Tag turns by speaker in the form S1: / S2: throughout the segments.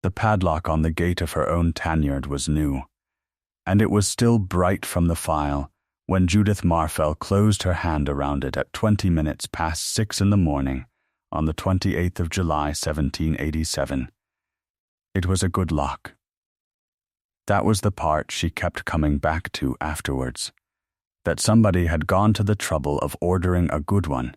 S1: The padlock on the gate of her own Tanyard was new, and it was still bright from the file when Judith Marfell closed her hand around it at 20 minutes past 6 in the morning on the 28th of July, 1787. It was a good lock. That was the part she kept coming back to afterwards, that somebody had gone to the trouble of ordering a good one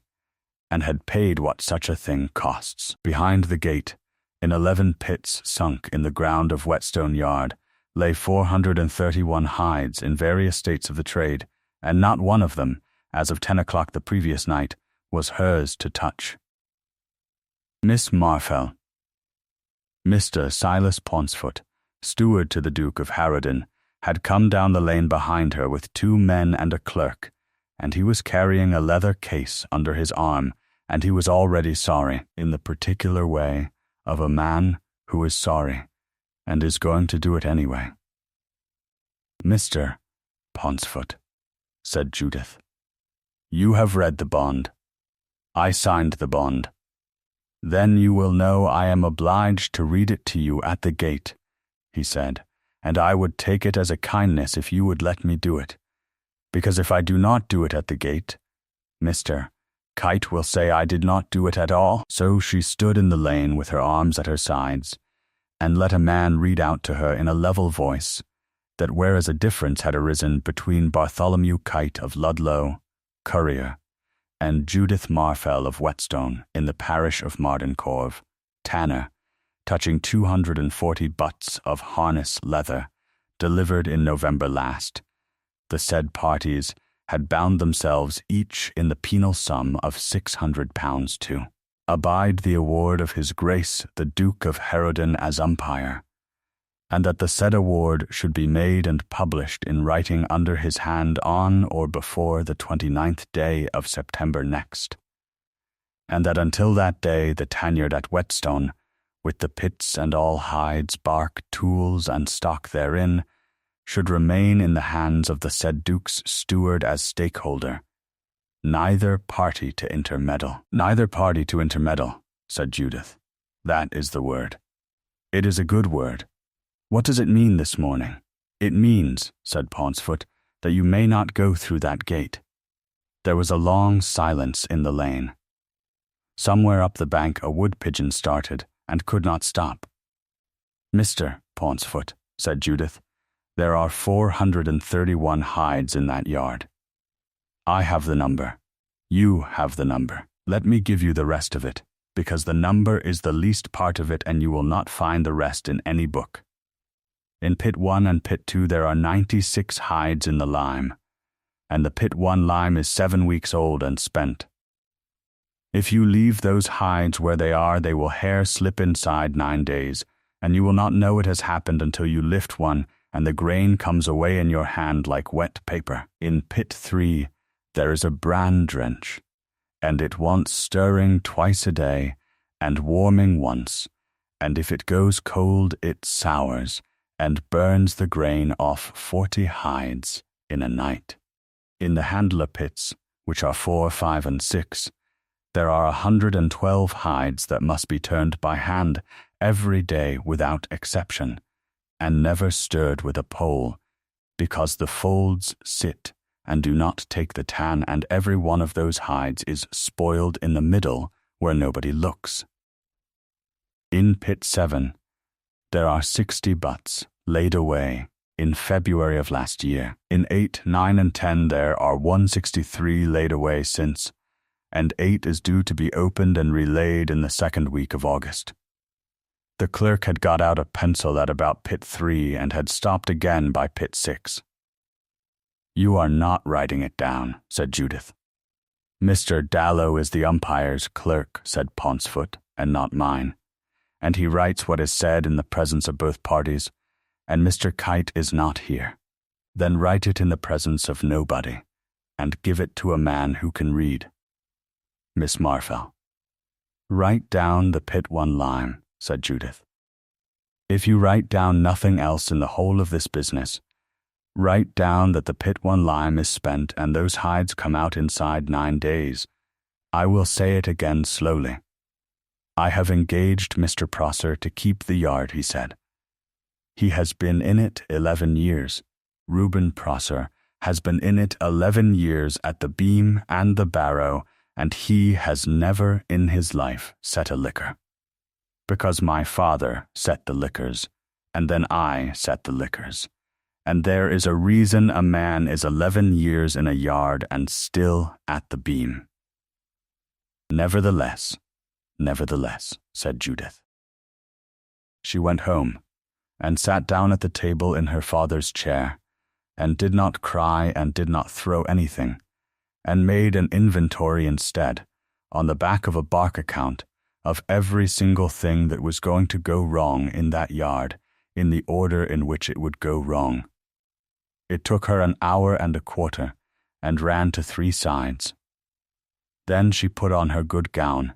S1: and had paid what such a thing costs. Behind the gate, in 11 pits sunk in the ground of Whetstone Yard, lay 431 hides in various states of the trade, and not one of them, as of 10 o'clock the previous night, was hers to touch. Miss Marfell. Mr. Silas Pauncefort, steward to the Duke of Harrowden, had come down the lane behind her with 2 men and a clerk, and he was carrying a leather case under his arm, and he was already sorry, in the particular way of a man who is sorry, and is going to do it anyway. Mr. Pauncefort, said Judith, you have read the bond. I signed the bond. Then you will know I am obliged to read it to you at the gate, he said, and I would take it as a kindness if you would let me do it, because if I do not do it at the gate, Mr. Kite will say I did not do it at all. So she stood in the lane with her arms at her sides, and let a man read out to her in a level voice that whereas a difference had arisen between Bartholomew Kite of Ludlow, currier, and Judith Marfell of Whetstone in the parish of Mardencorve, tanner, touching 240 butts of harness leather, delivered in November last, the said parties had bound themselves each in the penal sum of £600 to abide the award of His Grace the Duke of Harrowden as umpire, and that the said award should be made and published in writing under his hand on or before the 29th day of September next, and that until that day the Tanyard at Whetstone, with the pits and all hides, bark, tools, and stock therein, should remain in the hands of the said Duke's steward as stakeholder, neither party to intermeddle. Neither party to intermeddle, said Judith. That is the word. It is a good word. What does it mean this morning? It means, said Pauncefort, that you may not go through that gate. There was a long silence in the lane. Somewhere up the bank a wood pigeon started and could not stop. Mr. Pauncefort, said Judith, there are 431 hides in that yard. I have the number. You have the number. Let me give you the rest of it, because the number is the least part of it and you will not find the rest in any book. In pit 1 and pit 2 there are 96 hides in the lime, and the pit 1 lime is 7 weeks old and spent. If you leave those hides where they are, they will hair slip inside 9 days, and you will not know it has happened until you lift one and the grain comes away in your hand like wet paper. In pit 3 there is a bran drench, and it wants stirring twice a day and warming once, and if it goes cold it sours and burns the grain off 40 hides in a night. In the handler pits, which are 4, 5, and 6, there are 112 hides that must be turned by hand every day without exception, and never stirred with a pole, because the folds sit and do not take the tan, and every one of those hides is spoiled in the middle where nobody looks. In pit 7, there are 60 butts laid away in February of last year. In 8, 9, and 10 there are 163 laid away since, and 8 is due to be opened and relaid in the 2nd week of August. The clerk had got out a pencil at about pit 3 and had stopped again by pit 6. You are not writing it down, said Judith. Mr. Dallow is the umpire's clerk, said Pauncefort, and not mine, and he writes what is said in the presence of both parties, and Mr. Kite is not here. Then write it in the presence of nobody, and give it to a man who can read. Miss Marfell. Write down the pit 1 lime, said Judith. If you write down nothing else in the whole of this business, write down that the pit 1 lime is spent and those hides come out inside 9 days. I will say it again slowly. I have engaged Mr. Prosser to keep the yard, he said. He has been in it 11 years. Reuben Prosser has been in it 11 years at the beam and the barrow, and he has never in his life set a liquor. Because my father set the liquors, and then I set the liquors. And there is a reason a man is 11 years in a yard and still at the beam. Nevertheless, said Judith. She went home, and sat down at the table in her father's chair, and did not cry and did not throw anything, and made an inventory instead, on the back of a bark account, of every single thing that was going to go wrong in that yard, in the order in which it would go wrong. It took her an hour and a quarter, and ran to 3 sides. Then she put on her good gown,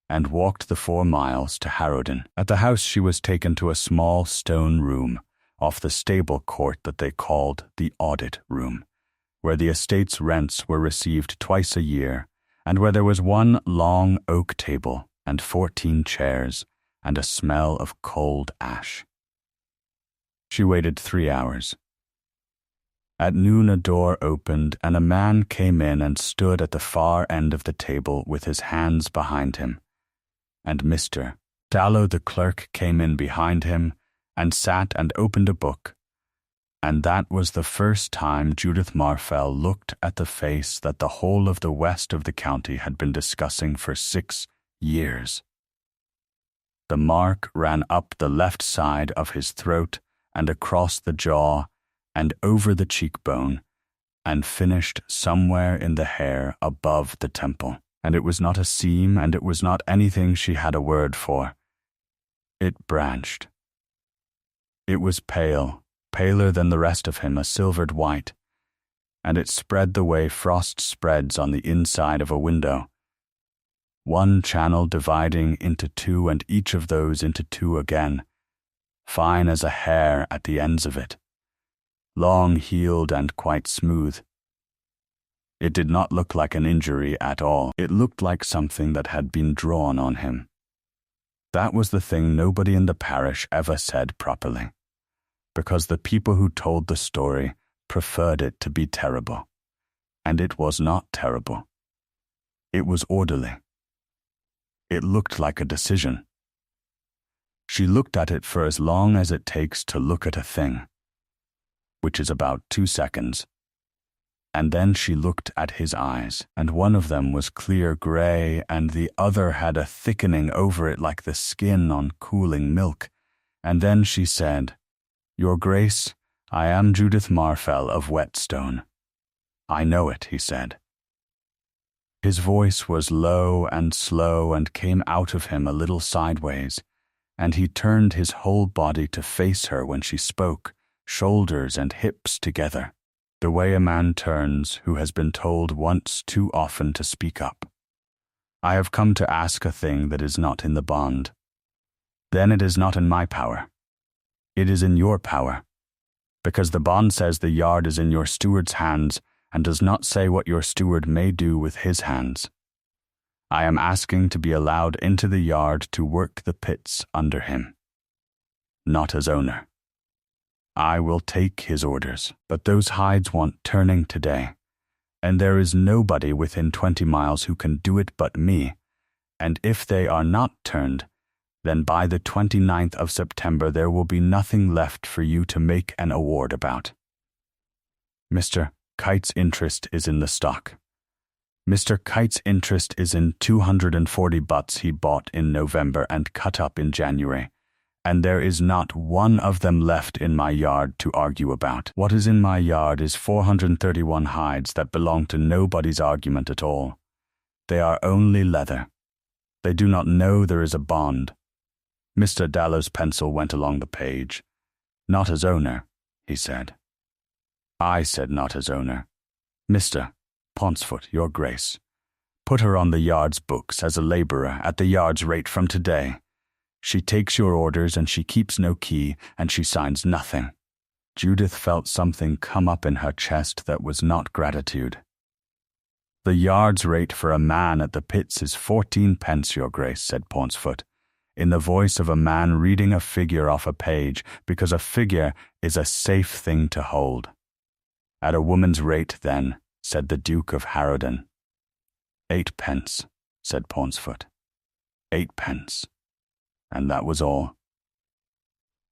S1: and walked the 4 miles to Harrowden. At the house she was taken to a small stone room, off the stable court that they called the audit room, where the estate's rents were received twice a year, and where there was 1 long oak table, and 14 chairs, and a smell of cold ash. She waited 3 hours. At noon a door opened, and a man came in and stood at the far end of the table with his hands behind him. And Mr. Ludlow the clerk came in behind him, and sat and opened a book. And that was the first time Judith Marfell looked at the face that the whole of the west of the county had been discussing for 6 years. The mark ran up the left side of his throat and across the jaw and over the cheekbone, and finished somewhere in the hair above the temple. And it was not a seam, and it was not anything she had a word for. It branched. It was pale, paler than the rest of him, a silvered white, and it spread the way frost spreads on the inside of a window. 1 channel dividing into 2, and each of those into 2 again, fine as a hair at the ends of it, long-heeled and quite smooth. It did not look like an injury at all. It looked like something that had been drawn on him. That was the thing nobody in the parish ever said properly, because the people who told the story preferred it to be terrible. And it was not terrible. It was orderly. It looked like a decision. She looked at it for as long as it takes to look at a thing, which is about 2 seconds. And then she looked at his eyes, and one of them was clear gray, and the other had a thickening over it like the skin on cooling milk. And then she said, "Your Grace, I am Judith Marfell of Whetstone." "I know it," he said. His voice was low and slow and came out of him a little sideways, and he turned his whole body to face her when she spoke, shoulders and hips together, the way a man turns who has been told once too often to speak up. "I have come to ask a thing that is not in the bond." "Then it is not in my power. It is in your power, because the bond says the yard is in your steward's hands and does not say what your steward may do with his hands. I am asking to be allowed into the yard to work the pits under him, not as owner. I will take his orders, but those hides want turning today, and there is nobody within 20 miles who can do it but me, and if they are not turned, then by the 29th of September there will be nothing left for you to make an award about. Mr. Kite's interest is in the stock. Mr. Kite's interest is in 240 butts he bought in November and cut up in January, and there is not one of them left in my yard to argue about. What is in my yard is 431 hides that belong to nobody's argument at all. They are only leather. They do not know there is a bond." Mr. Dallow's pencil went along the page. "Not as owner," he said. I said not as owner. "Mr. Ponsfoot, your Grace, put her on the yard's books as a labourer at the yard's rate from today. She takes your orders and she keeps no key and she signs nothing." Judith felt something come up in her chest that was not gratitude. "The yard's rate for a man at the pits is 14 pence, your Grace," said Ponsfoot. in the voice of a man reading a figure off a page, because a figure is a safe thing to hold. At a woman's rate, then, said the Duke of Harrowden. 8 pence, said Pauncefort. 8 pence. And that was all.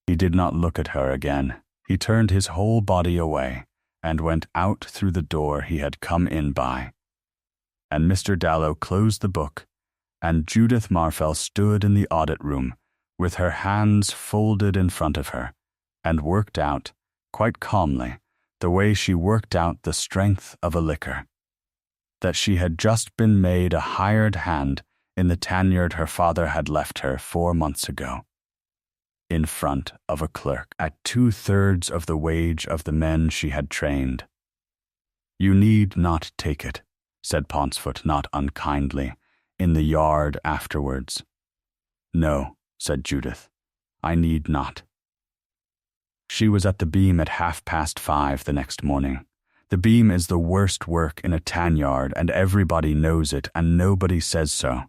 S1: He did not look at her again. He turned his whole body away, and went out through the door he had come in by. And Mr. Dallow closed the book, and Judith Marfell stood in the audit room, with her hands folded in front of her, and worked out, quite calmly, the way she worked out the strength of a liquor. That she had just been made a hired hand in the Tanyard her father had left her 4 months ago, in front of a clerk, at 2/3 of the wage of the men she had trained. You need not take it, said Pauncefort not unkindly, in the yard afterwards. No, said Judith, I need not. She was at the beam at 5:30 the next morning. The beam is the worst work in a Tanyard, and everybody knows it, and nobody says so,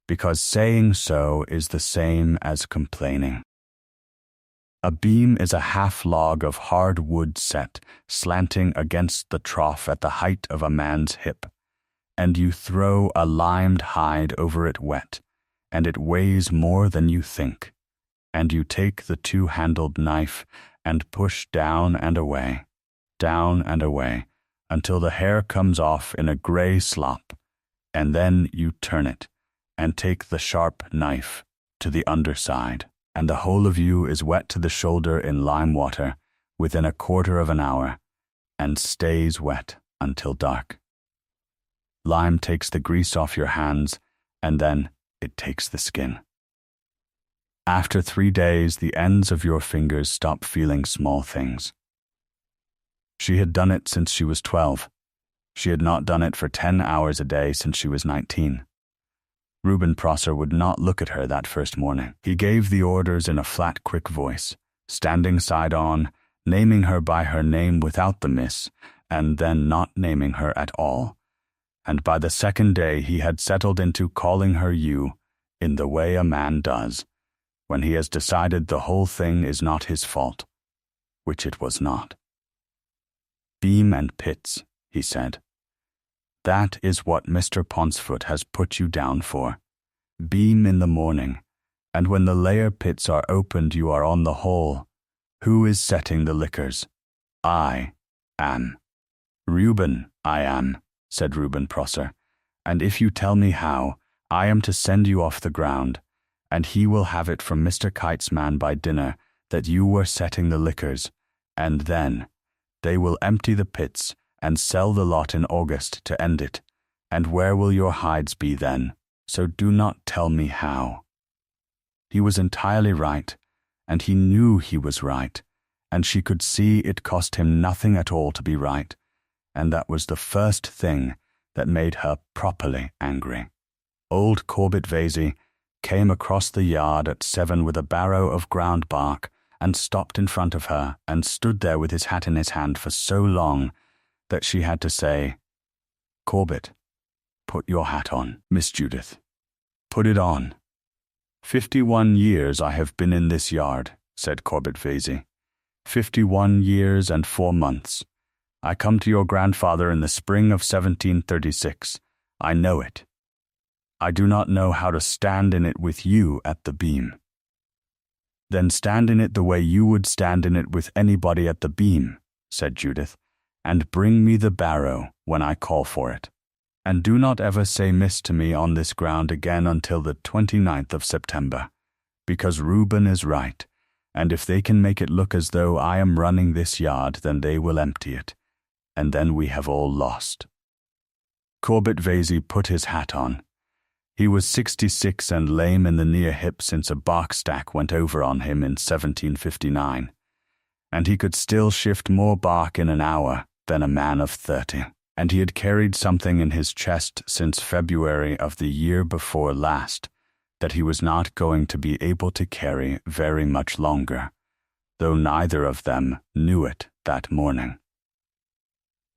S1: because saying so is the same as complaining. A beam is a half log of hard wood set, slanting against the trough at the height of a man's hip, and you throw a limed hide over it wet, and it weighs more than you think, and you take the 2-handled knife and push down and away, until the hair comes off in a grey slop, and then you turn it, and take the sharp knife to the underside, and the whole of you is wet to the shoulder in lime water within 1/4 of an hour, and stays wet until dark. Lime takes the grease off your hands, and then it takes the skin. After 3 days, the ends of your fingers stop feeling small things. She had done it since she was 12. She had not done it for 10 hours a day since she was 19. Reuben Prosser would not look at her that first morning. He gave the orders in a flat, quick voice, standing side on, naming her by her name without the miss, and then not naming her at all. And by the second day he had settled into calling her you, in the way a man does, when he has decided the whole thing is not his fault, which it was not. Beam and pits, he said. That is what Mr. Pauncefort has put you down for. Beam in the morning, and when the layer pits are opened you are on the hole. Who is setting the liquors? I am. Reuben, I am, said Reuben Prosser, and if you tell me how, I am to send you off the ground, and he will have it from Mr. Kite's man by dinner that you were setting the liquors, and then they will empty the pits and sell the lot in August to end it, and where will your hides be then? So do not tell me how. He was entirely right, and he knew he was right, and she could see it cost him nothing at all to be right, and that was the first thing that made her properly angry. Old Corbett Vasey came across the yard at 7 with a barrow of ground bark, and stopped in front of her, and stood there with his hat in his hand for so long that she had to say, Corbett, put your hat on, Miss Judith. Put it on. 51 years I have been in this yard, said Corbett Vasey. 51 years and 4 months. I come to your grandfather in the spring of 1736. I know it. I do not know how to stand in it with you at the beam. Then stand in it the way you would stand in it with anybody at the beam, said Judith, and bring me the barrow when I call for it. And do not ever say miss to me on this ground again until the 29th of September, because Reuben is right, and if they can make it look as though I am running this yard, then they will empty it, and then we have all lost. Corbett Vasey put his hat on. He was 66 and lame in the near hip since a bark stack went over on him in 1759, and he could still shift more bark in an hour than a man of 30, and he had carried something in his chest since February of the year before last that he was not going to be able to carry very much longer, though neither of them knew it that morning.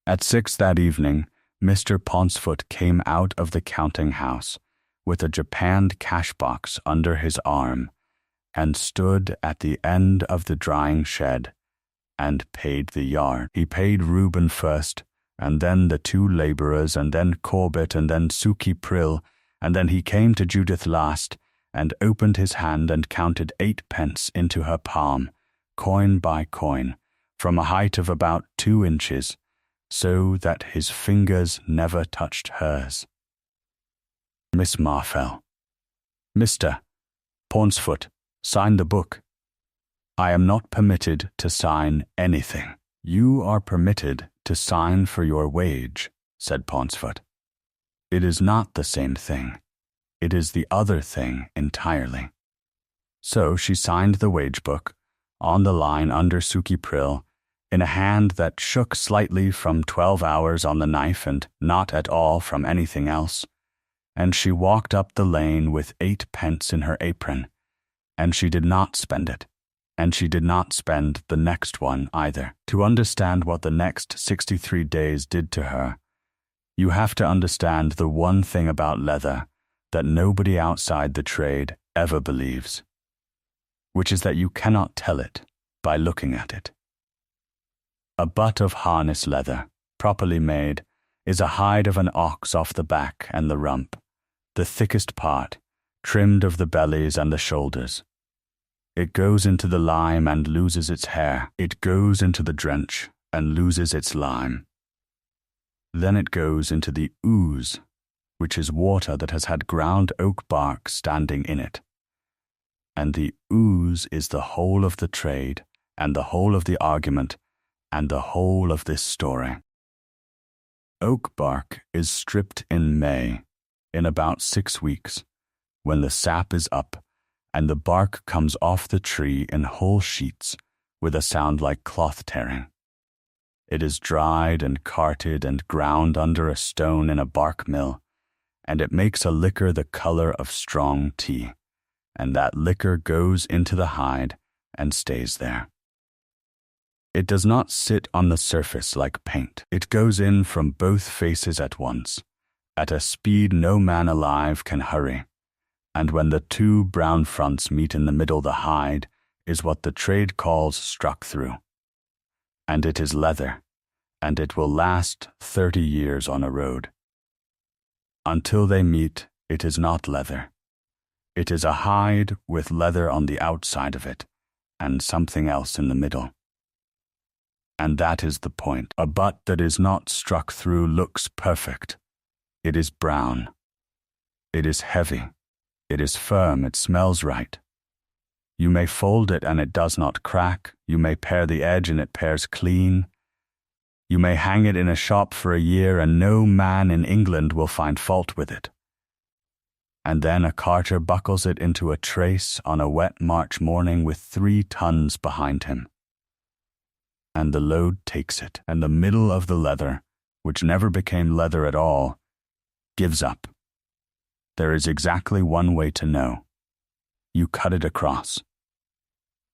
S1: At 6 that evening, Mr. Pauncefort came out of the counting-house, with a japanned cash-box under his arm, and stood at the end of the drying shed, and paid the yard. He paid Reuben first, and then the 2 labourers, and then Corbett, and then Suki Prill, and then he came to Judith last, and opened his hand and counted 8 pence into her palm, coin by coin, from a height of about 2 inches, so that his fingers never touched hers. Miss Marfell. Mr. Paunceford, sign the book. I am not permitted to sign anything. You are permitted to sign for your wage, said Paunceford. It is not the same thing. It is the other thing entirely. So she signed the wage book, on the line under Suki Prill, in a hand that shook slightly from 12 hours on the knife and not at all from anything else, and she walked up the lane with 8 pence in her apron, and she did not spend it, and she did not spend the next one either. To understand what the next 63 days did to her, you have to understand the one thing about leather that nobody outside the trade ever believes, which is that you cannot tell it by looking at it. A butt of harness leather, properly made, is a hide of an ox off the back and the rump, the thickest part, trimmed of the bellies and the shoulders. It goes into the lime and loses its hair. It goes into the drench and loses its lime. Then it goes into the ooze, which is water that has had ground oak bark standing in it. And the ooze is the whole of the trade, and the whole of the argument, and the whole of this story. Oak bark is stripped in May, in about 6 weeks, when the sap is up, and the bark comes off the tree in whole sheets, with a sound like cloth tearing. It is dried and carted and ground under a stone in a bark mill, and it makes a liquor the color of strong tea, and that liquor goes into the hide and stays there. It does not sit on the surface like paint. It goes in from both faces at once, at a speed no man alive can hurry, and when the 2 brown fronts meet in the middle, the hide is what the trade calls struck through. And it is leather, and it will last 30 years on a road. Until they meet, it is not leather. It is a hide with leather on the outside of it, and something else in the middle. And that is the point. A butt that is not struck through looks perfect. It is brown. It is heavy. It is firm. It smells right. You may fold it and it does not crack. You may pare the edge and it pares clean. You may hang it in a shop for a year and no man in England will find fault with it. And then a carter buckles it into a trace on a wet March morning with 3 tons behind him. And the load takes it, and the middle of the leather, which never became leather at all, gives up. There is exactly one way to know. You cut it across.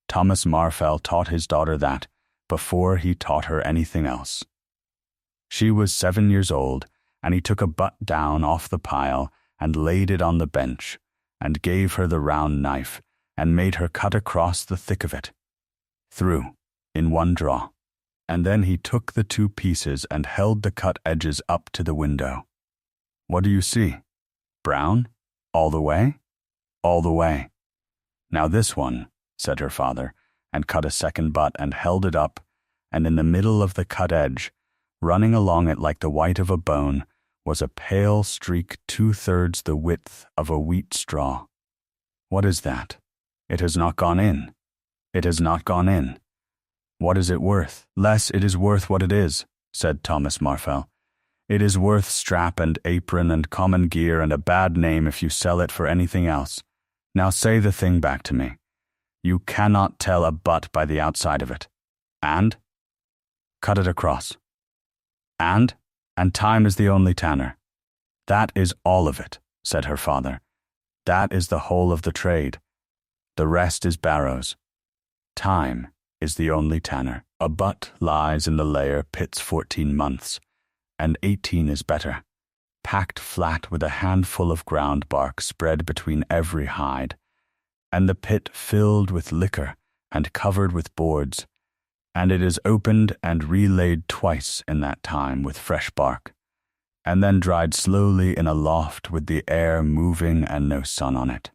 S1: Thomas Marfell taught his daughter that before he taught her anything else. She was 7 years old, and he took a butt down off the pile and laid it on the bench, and gave her the round knife, and made her cut across the thick of it, through, in one draw. And then he took the 2 pieces and held the cut edges up to the window. What do you see? Brown? All the way? All the way. Now this one, said her father, and cut a second butt and held it up, and in the middle of the cut edge, running along it like the white of a bone, was a pale streak 2/3 the width of a wheat straw. What is that? It has not gone in. It has not gone in. What is it worth? Less it is worth what it is, said Thomas Marfell. It is worth strap and apron and common gear and a bad name if you sell it for anything else. Now say the thing back to me. You cannot tell a butt by the outside of it. And? Cut it across. And time is the only tanner. That is all of it, said her father. That is the whole of the trade. The rest is barrows. Time is the only tanner. A butt lies in the layer pits 14 months, and 18 is better. packed flat with a handful of ground bark spread between every hide, and the pit filled with liquor and covered with boards, and it is opened and relaid twice in that time with fresh bark, and then dried slowly in a loft with the air moving and no sun on it.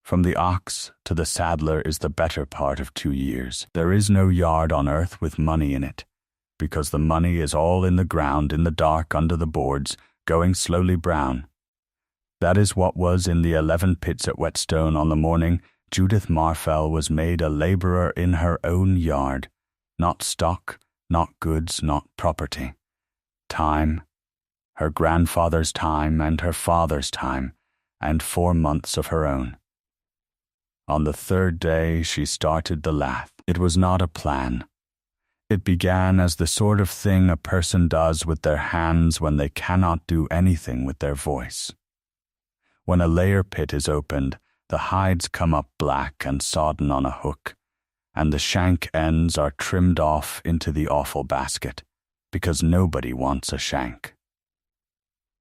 S1: From the ox to the saddler is the better part of 2 years. There is no yard on earth with money in it, because the money is all in the ground in the dark under the boards, going slowly brown. That is what was in the 11 pits at Whetstone on the morning Judith Marfell was made a labourer in her own yard, not stock, not goods, not property. Time, her grandfather's time and her father's time, and 4 months of her own. On the 3rd day she started the lath. It was not a plan. It began as the sort of thing a person does with their hands when they cannot do anything with their voice. When a layer pit is opened, the hides come up black and sodden on a hook, and the shank ends are trimmed off into the offal basket, because nobody wants a shank.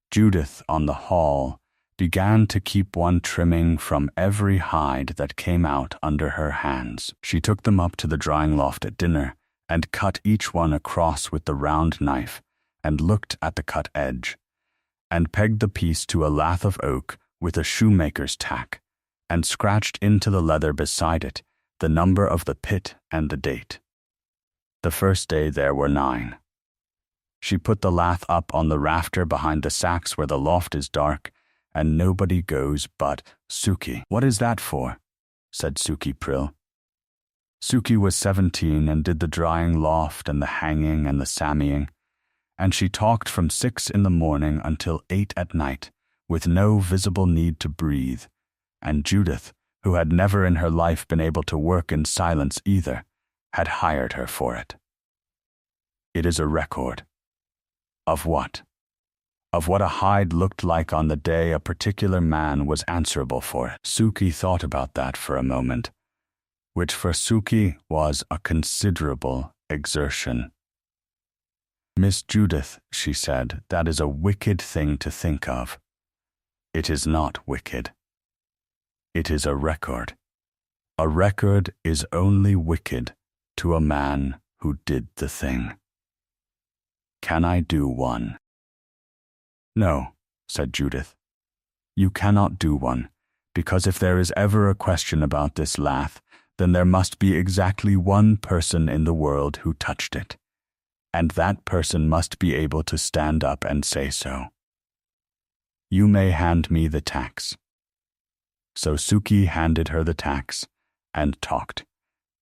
S1: Judith, on the haul, began to keep one trimming from every hide that came out under her hands. She took them up to the drying loft at dinner, and cut each one across with the round knife, and looked at the cut edge, and pegged the piece to a lath of oak with a shoemaker's tack, and scratched into the leather beside it the number of the pit and the date. The first day there were 9. She put the lath up on the rafter behind the sacks where the loft is dark, and nobody goes but Suki. "What is that for?" said Suki Prill. Suki was 17 and did the drying loft and the hanging and the sammying, and she talked from 6 in the morning until 8 at night, with no visible need to breathe, and Judith, who had never in her life been able to work in silence either, had hired her for it. It is a record. Of what? Of what a hide looked like on the day a particular man was answerable for it. Suki thought about that for a moment, which for Suki was a considerable exertion. "Miss Judith," she said, "that is a wicked thing to think of." "It is not wicked. It is a record. A record is only wicked to a man who did the thing." "Can I do one?" "No," said Judith. "You cannot do one, because if there is ever a question about this lath, then there must be exactly one person in the world who touched it, and that person must be able to stand up and say so. You may hand me the tax." So Suki handed her the tax, and talked,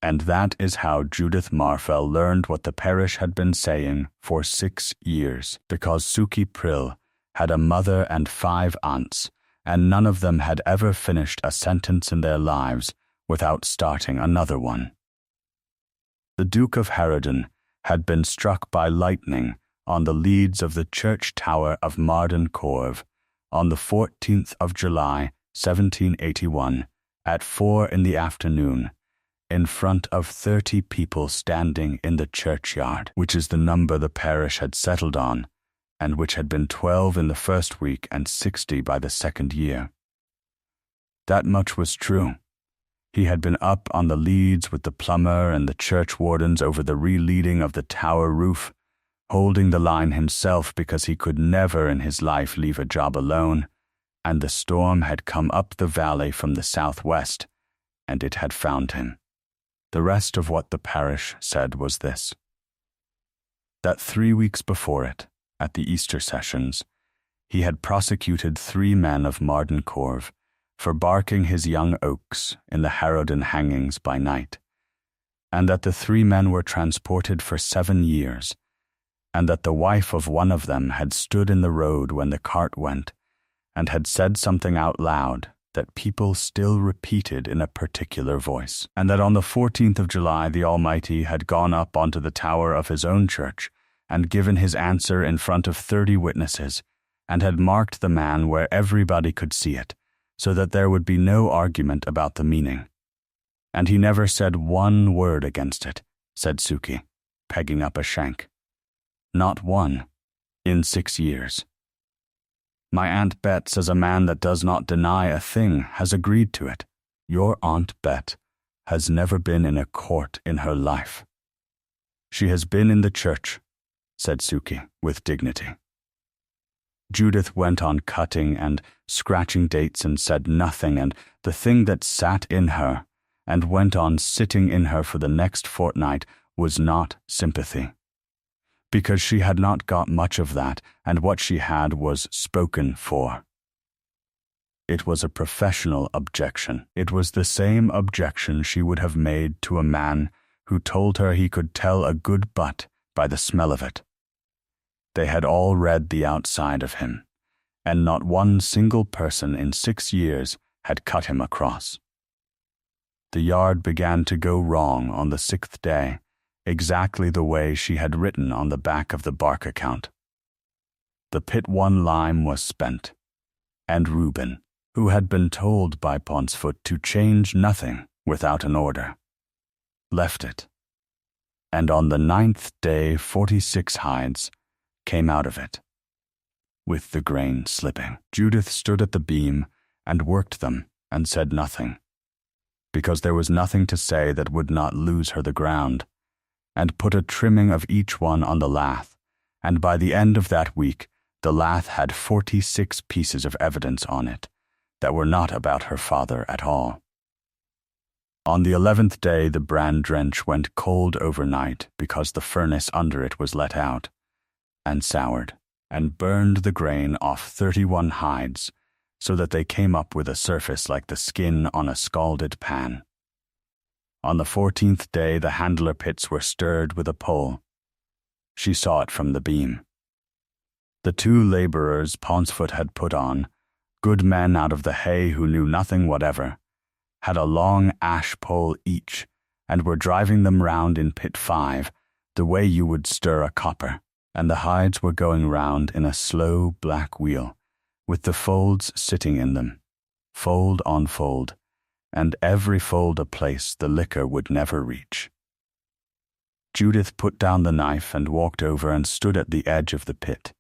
S1: and that is how Judith Marfell learned what the parish had been saying for 6 years, because Suki Prill had a mother and 5 aunts, and none of them had ever finished a sentence in their lives without starting another one. The Duke of Harrowden had been struck by lightning on the leads of the church tower of Marden Corve on the 14th of July, 1781, at 4 in the afternoon, in front of 30 people standing in the churchyard, which is the number the parish had settled on, and which had been 12 in the first week and 60 by the 2nd year. That much was true. He had been up on the leads with the plumber and the churchwardens over the re-leading of the tower roof, holding the line himself because he could never in his life leave a job alone, and the storm had come up the valley from the southwest, and it had found him. The rest of what the parish said was this: that 3 weeks before it, at the Easter sessions, he had prosecuted 3 men of Marden Corve for barking his young oaks in the Harrowden hangings by night, and that the 3 men were transported for 7 years, and that the wife of one of them had stood in the road when the cart went, and had said something out loud that people still repeated in a particular voice, and that on the 14th of July the Almighty had gone up onto the tower of his own church and given his answer in front of 30 witnesses, and had marked the man where everybody could see it, so that there would be no argument about the meaning. And he never said one word against it, said Suki, pegging up a shank. Not one, in 6 years. My Aunt Bet says a man that does not deny a thing has agreed to it. Your Aunt Bet has never been in a court in her life. She has been in the church, said Suki with dignity. Judith went on cutting and scratching dates and said nothing, and the thing that sat in her and went on sitting in her for the next fortnight was not sympathy, because she had not got much of that, and what she had was spoken for. It was a professional objection. It was the same objection she would have made to a man who told her he could tell a good butt by the smell of it. They had all read the outside of him, and not one single person in 6 years had cut him across. The yard began to go wrong on the 6th day, exactly the way she had written on the back of the bark account. The pit 1 lime was spent, and Reuben, who had been told by Poncefoot to change nothing without an order, left it, and on the 9th day 46 hides came out of it, with the grain slipping. Judith stood at the beam and worked them and said nothing, because there was nothing to say that would not lose her the ground, and put a trimming of each one on the lath, and by the end of that week the lath had 46 pieces of evidence on it that were not about her father at all. On the 11th day the bran drench went cold overnight because the furnace under it was let out, and soured, and burned the grain off 31 hides, so that they came up with a surface like the skin on a scalded pan. On the 14th day the handler pits were stirred with a pole. She saw it from the beam. The 2 labourers Poncefoot had put on, good men out of the hay who knew nothing whatever, had a long ash pole each, and were driving them round in pit 5, the way you would stir a copper, and the hides were going round in a slow black wheel, with the folds sitting in them, fold on fold, and every fold a place the liquor would never reach. Judith put down the knife and walked over and stood at the edge of the pit,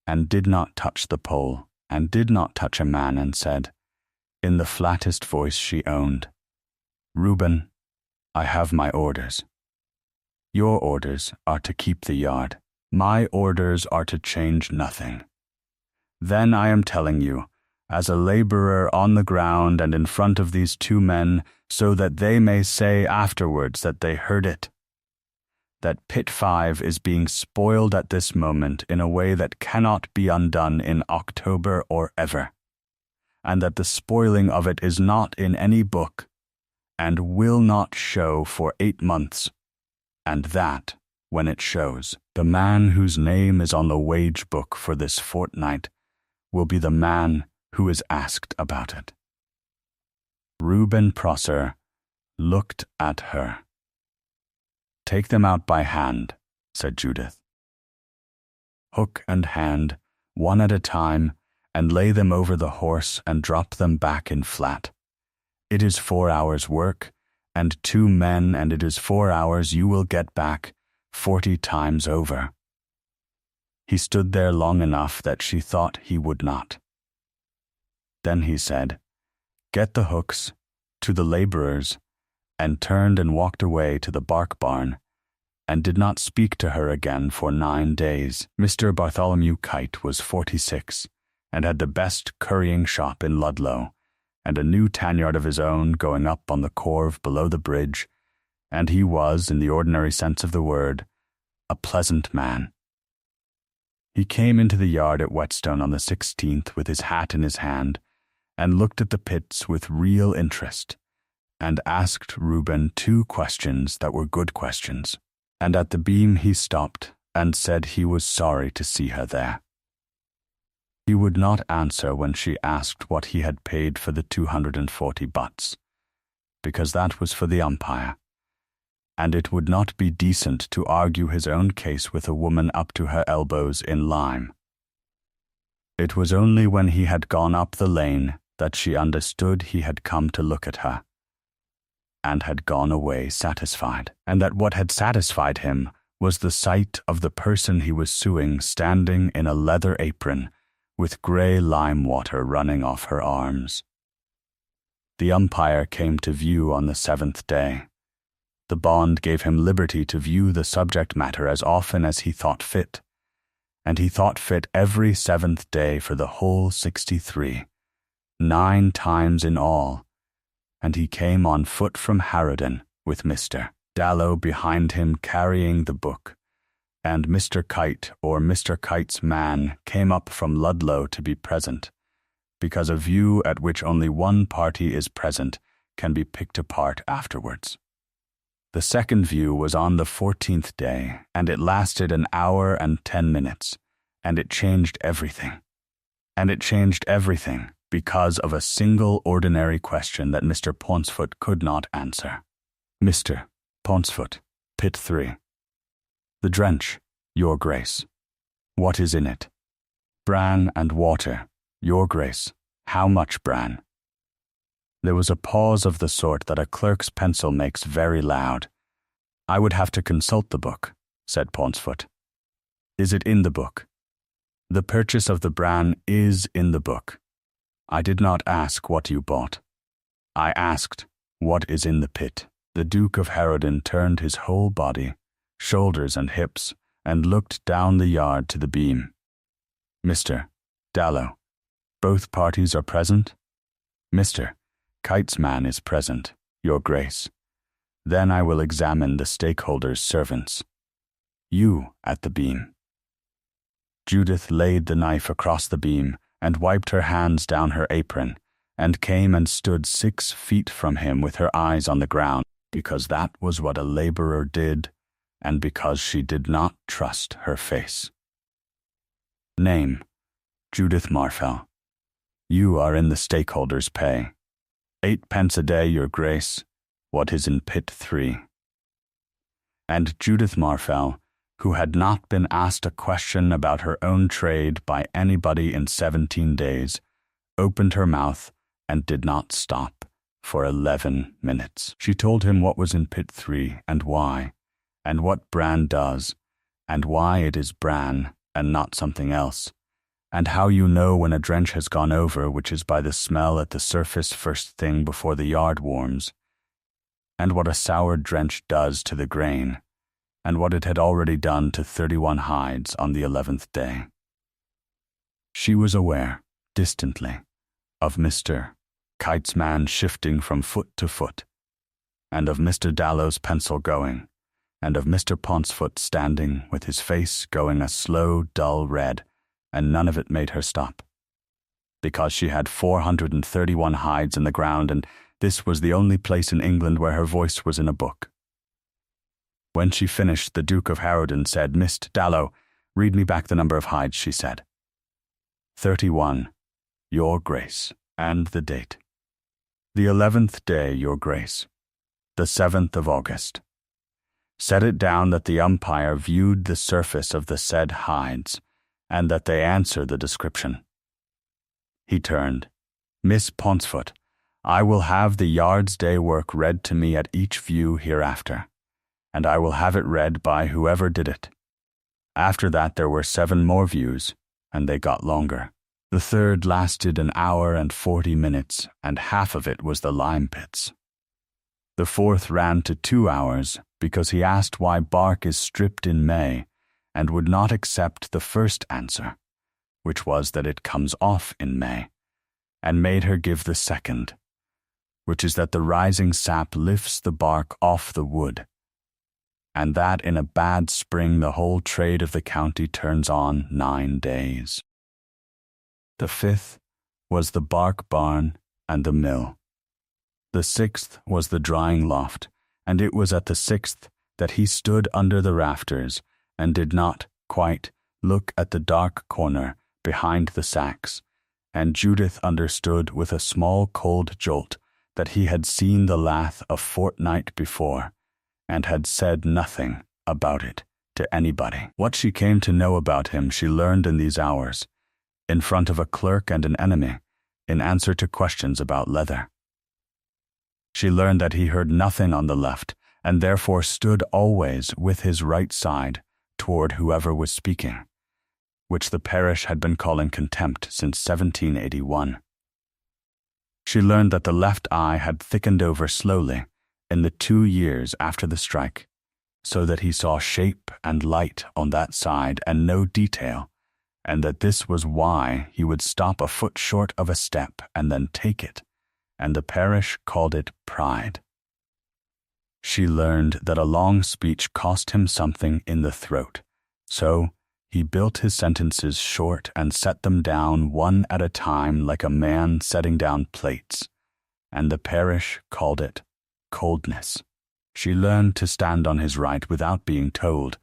S1: and did not touch the pole, and did not touch a man, and said, in the flattest voice she owned, Reuben, I have my orders. Your orders are to keep the yard. My orders are to change nothing. Then I am telling you, as a laborer on the ground and in front of these 2 men, so that they may say afterwards that they heard it, that pit 5 is being spoiled at this moment in a way that cannot be undone in October or ever, and that the spoiling of it is not in any book, and will not show for 8 months, and that, when it shows, the man whose name is on the wage book for this fortnight will be the man who is asked about it. Reuben Prosser looked at her. Take them out by hand, said Judith. Hook and hand, one at a time, and lay them over the horse and drop them back in flat. It is 4 hours' work, and 2 men, and it is 4 hours you will get back 40 times over. He stood there long enough that she thought he would not. Then he said, Get the hooks, to the labourers, and turned and walked away to the bark barn, and did not speak to her again for 9 days. Mr. Bartholomew Kite was 46, and had the best currying shop in Ludlow, and a new Tanyard of his own going up on the corve below the bridge, and he was, in the ordinary sense of the word, a pleasant man. He came into the yard at Whetstone on the 16th with his hat in his hand, and looked at the pits with real interest, and asked Reuben 2 questions that were good questions, and at the beam he stopped and said he was sorry to see her there. He would not answer when she asked what he had paid for the 240 butts, because that was for the umpire, and it would not be decent to argue his own case with a woman up to her elbows in lime. It was only when he had gone up the lane that she understood he had come to look at her, and had gone away satisfied, and that what had satisfied him was the sight of the person he was suing standing in a leather apron, with grey lime water running off her arms. The umpire came to view on the 7th day. The bond gave him liberty to view the subject matter as often as he thought fit, and he thought fit every 7th day for the whole 63, 9 times in all, and he came on foot from Harrowden with Mr. Dallow behind him carrying the book, and Mr. Kite or Mr. Kite's man came up from Ludlow to be present, because a view at which only one party is present can be picked apart afterwards. The second view was on the 14th day, and it lasted an hour and 10 minutes, and it changed everything. And it changed everything because of a single ordinary question that Mr. Pauncefort could not answer. Mr. Pauncefort, Pit 3. The drench, your grace. What is in it? Bran and water, your grace. How much bran? There was a pause of the sort that a clerk's pencil makes very loud. I would have to consult the book, said Pauncefort. Is it in the book? The purchase of the bran is in the book. I did not ask what you bought. I asked, what is in the pit? The Duke of Harrowden turned his whole body, shoulders and hips, and looked down the yard to the beam. Mr. Dallow, both parties are present? Mr. Kite's man is present, your grace. Then I will examine the stakeholders' servants. You at the beam. Judith laid the knife across the beam and wiped her hands down her apron, and came and stood 6 feet from him with her eyes on the ground, because that was what a laborer did, and because she did not trust her face. Name, Judith Marfell. You are in the stakeholders' pay. 8 pence a day, your grace, what is in Pit 3. And Judith Marfell, who had not been asked a question about her own trade by anybody in 17 days, opened her mouth and did not stop for 11 minutes. She told him what was in Pit 3 and what bran does, and why it is bran and not something else, and how you know when a drench has gone over, which is by the smell at the surface first thing before the yard warms, and what a sour drench does to the grain, and what it had already done to 31 hides on the 11th day. She was aware, distantly, of Mr. Kite's man shifting from foot to foot, and of Mr. Dallow's pencil going, and of Mr. Pauncefort standing with his face going a slow, dull red, and none of it made her stop, because she had 431 hides in the ground, and this was the only place in England where her voice was in a book. When she finished, the Duke of Harrowden said, Mr. Dallow, read me back the number of hides, she said. 31, your grace, and the date. The 11th day, your grace, the 7th of August. Set it down that the umpire viewed the surface of the said hides, and that they answer the description. He turned. Miss Pauncefort, I will have the yard's day work read to me at each view hereafter, and I will have it read by whoever did it. After that there were 7 more views, and they got longer. The third lasted an hour and 40 minutes, and half of it was the lime pits. The fourth ran to 2 hours, because he asked why bark is stripped in May, and would not accept the first answer, which was that it comes off in May, and made her give the second, which is that the rising sap lifts the bark off the wood, and that in a bad spring the whole trade of the county turns on 9 days. The 5th was the bark barn and the mill. The 6th was the drying loft, and it was at the 6th that he stood under the rafters and did not quite look at the dark corner behind the sacks, and Judith understood with a small cold jolt that he had seen the lath a fortnight before, and had said nothing about it to anybody. What she came to know about him she learned in these hours, in front of a clerk and an enemy, in answer to questions about leather. She learned that he heard nothing on the left, and therefore stood always with his right side toward whoever was speaking, which the parish had been calling contempt since 1781. She learned that the left eye had thickened over slowly in the 2 years after the strike, so that he saw shape and light on that side and no detail, and that this was why he would stop a foot short of a step and then take it, and the parish called it pride. She learned that a long speech cost him something in the throat, so he built his sentences short and set them down one at a time like a man setting down plates, and the parish called it coldness. She learned to stand on his right without being told,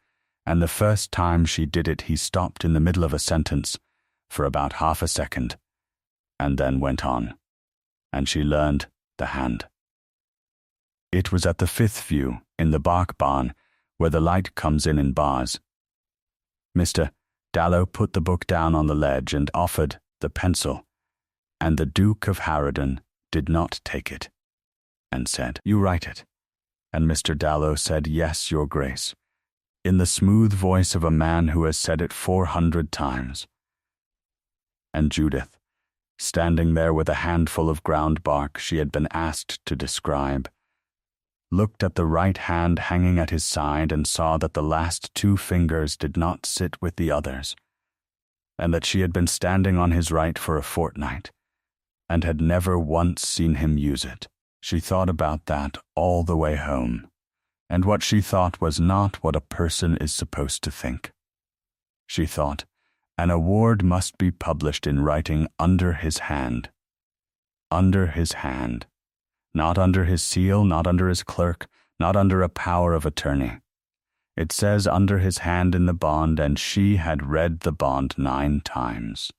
S1: and the first time she did it he stopped in the middle of a sentence for about half a second, and then went on, and she learned the hand. It was at the fifth view, in the bark barn, where the light comes in bars. Mr. Dallow put the book down on the ledge and offered the pencil, and the Duke of Harrowden did not take it, and said, "You write it." And Mr. Dallow said, "Yes, Your Grace," in the smooth voice of a man who has said it 400 times. And Judith, standing there with a handful of ground bark she had been asked to describe, looked at the right hand hanging at his side and saw that the last 2 fingers did not sit with the others, and that she had been standing on his right for a fortnight, and had never once seen him use it. She thought about that all the way home, and what she thought was not what a person is supposed to think. She thought, an award must be published in writing under his hand. Under his hand. Not under his seal, not under his clerk, not under a power of attorney. It says under his hand in the bond, and she had read the bond 9 times.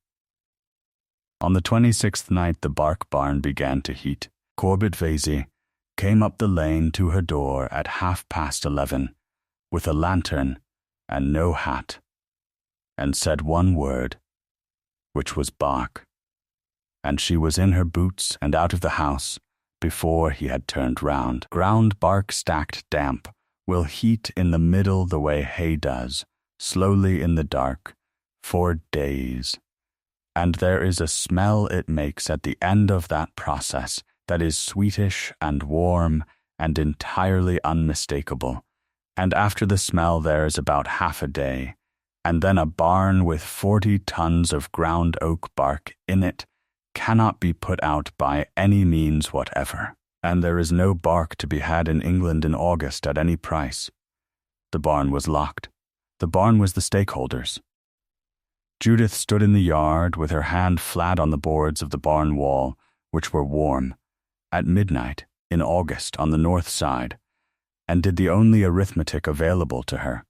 S1: On the 26th night the bark barn began to heat. Corbett Vasey came up the lane to her door at 11:30, with a lantern and no hat, and said one word, which was bark, and she was in her boots and out of the house before he had turned round. Ground bark stacked damp will heat in the middle the way hay does, slowly in the dark, for days, and there is a smell it makes at the end of that process that is sweetish and warm and entirely unmistakable, and after the smell there is about half a day, and then a barn with 40 tons of ground oak bark in it cannot be put out by any means whatever, and there is no bark to be had in England in August at any price. The barn was locked. The barn was the stakeholders. Judith stood in the yard with her hand flat on the boards of the barn wall, which were warm, at midnight in August on the north side, and did the only arithmetic available to her.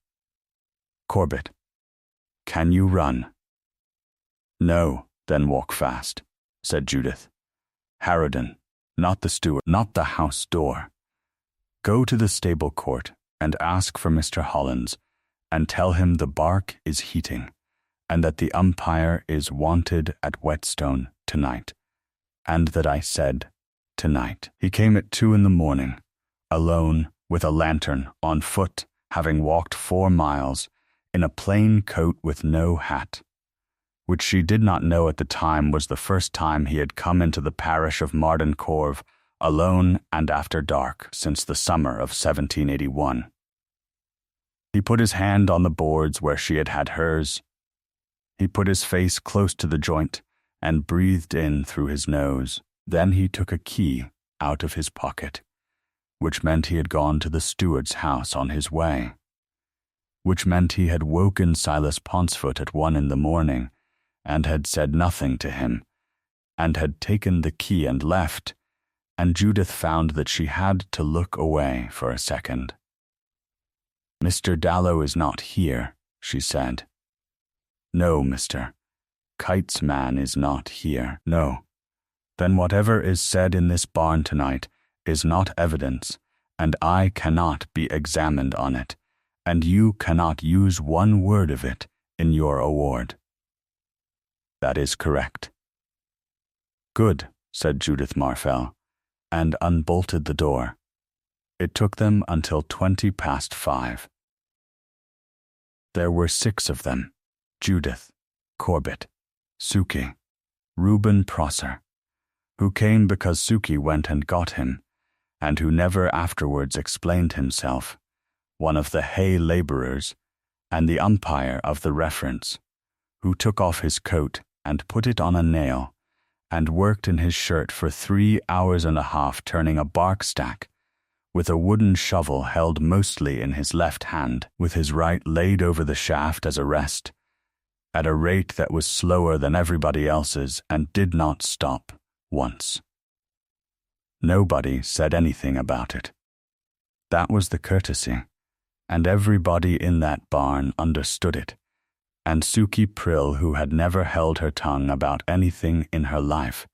S1: "Corbett, can you run?" "No, then walk fast," said Judith. "Harrowden, not the steward, not the house door. Go to the stable court and ask for Mr. Hollins, and tell him the bark is heating, and that the umpire is wanted at Whetstone tonight, and that I said tonight." He came at 2 in the morning, alone, with a lantern, on foot, having walked 4 miles, in a plain coat with no hat, which she did not know at the time was the first time he had come into the parish of Mardencorve, alone and after dark, since the summer of 1781. He put his hand on the boards where she had had hers. He put his face close to the joint and breathed in through his nose. Then he took a key out of his pocket, which meant he had gone to the steward's house on his way, which meant he had woken Silas Pauncefort at 1 in the morning, and had said nothing to him, and had taken the key and left, and Judith found that she had to look away for a second. "Mr. Dallow is not here," she said. "No, Mr. Kite's man is not here." "No. Then whatever is said in this barn tonight is not evidence, and I cannot be examined on it, and you cannot use one word of it in your award." "That is correct." "Good," said Judith Marfell, and unbolted the door. It took them until 5:20. There were 6 of them, Judith, Corbett, Suki, Reuben Prosser, who came because Suki went and got him, and who never afterwards explained himself, one of the hay laborers, and the umpire of the reference, who took off his coat and put it on a nail, and worked in his shirt for 3 hours and a half turning a bark stack, with a wooden shovel held mostly in his left hand, with his right laid over the shaft as a rest, at a rate that was slower than everybody else's and did not stop once. Nobody said anything about it. That was the courtesy, and everybody in that barn understood it, and Suki Prill, who had never held her tongue about anything in her life,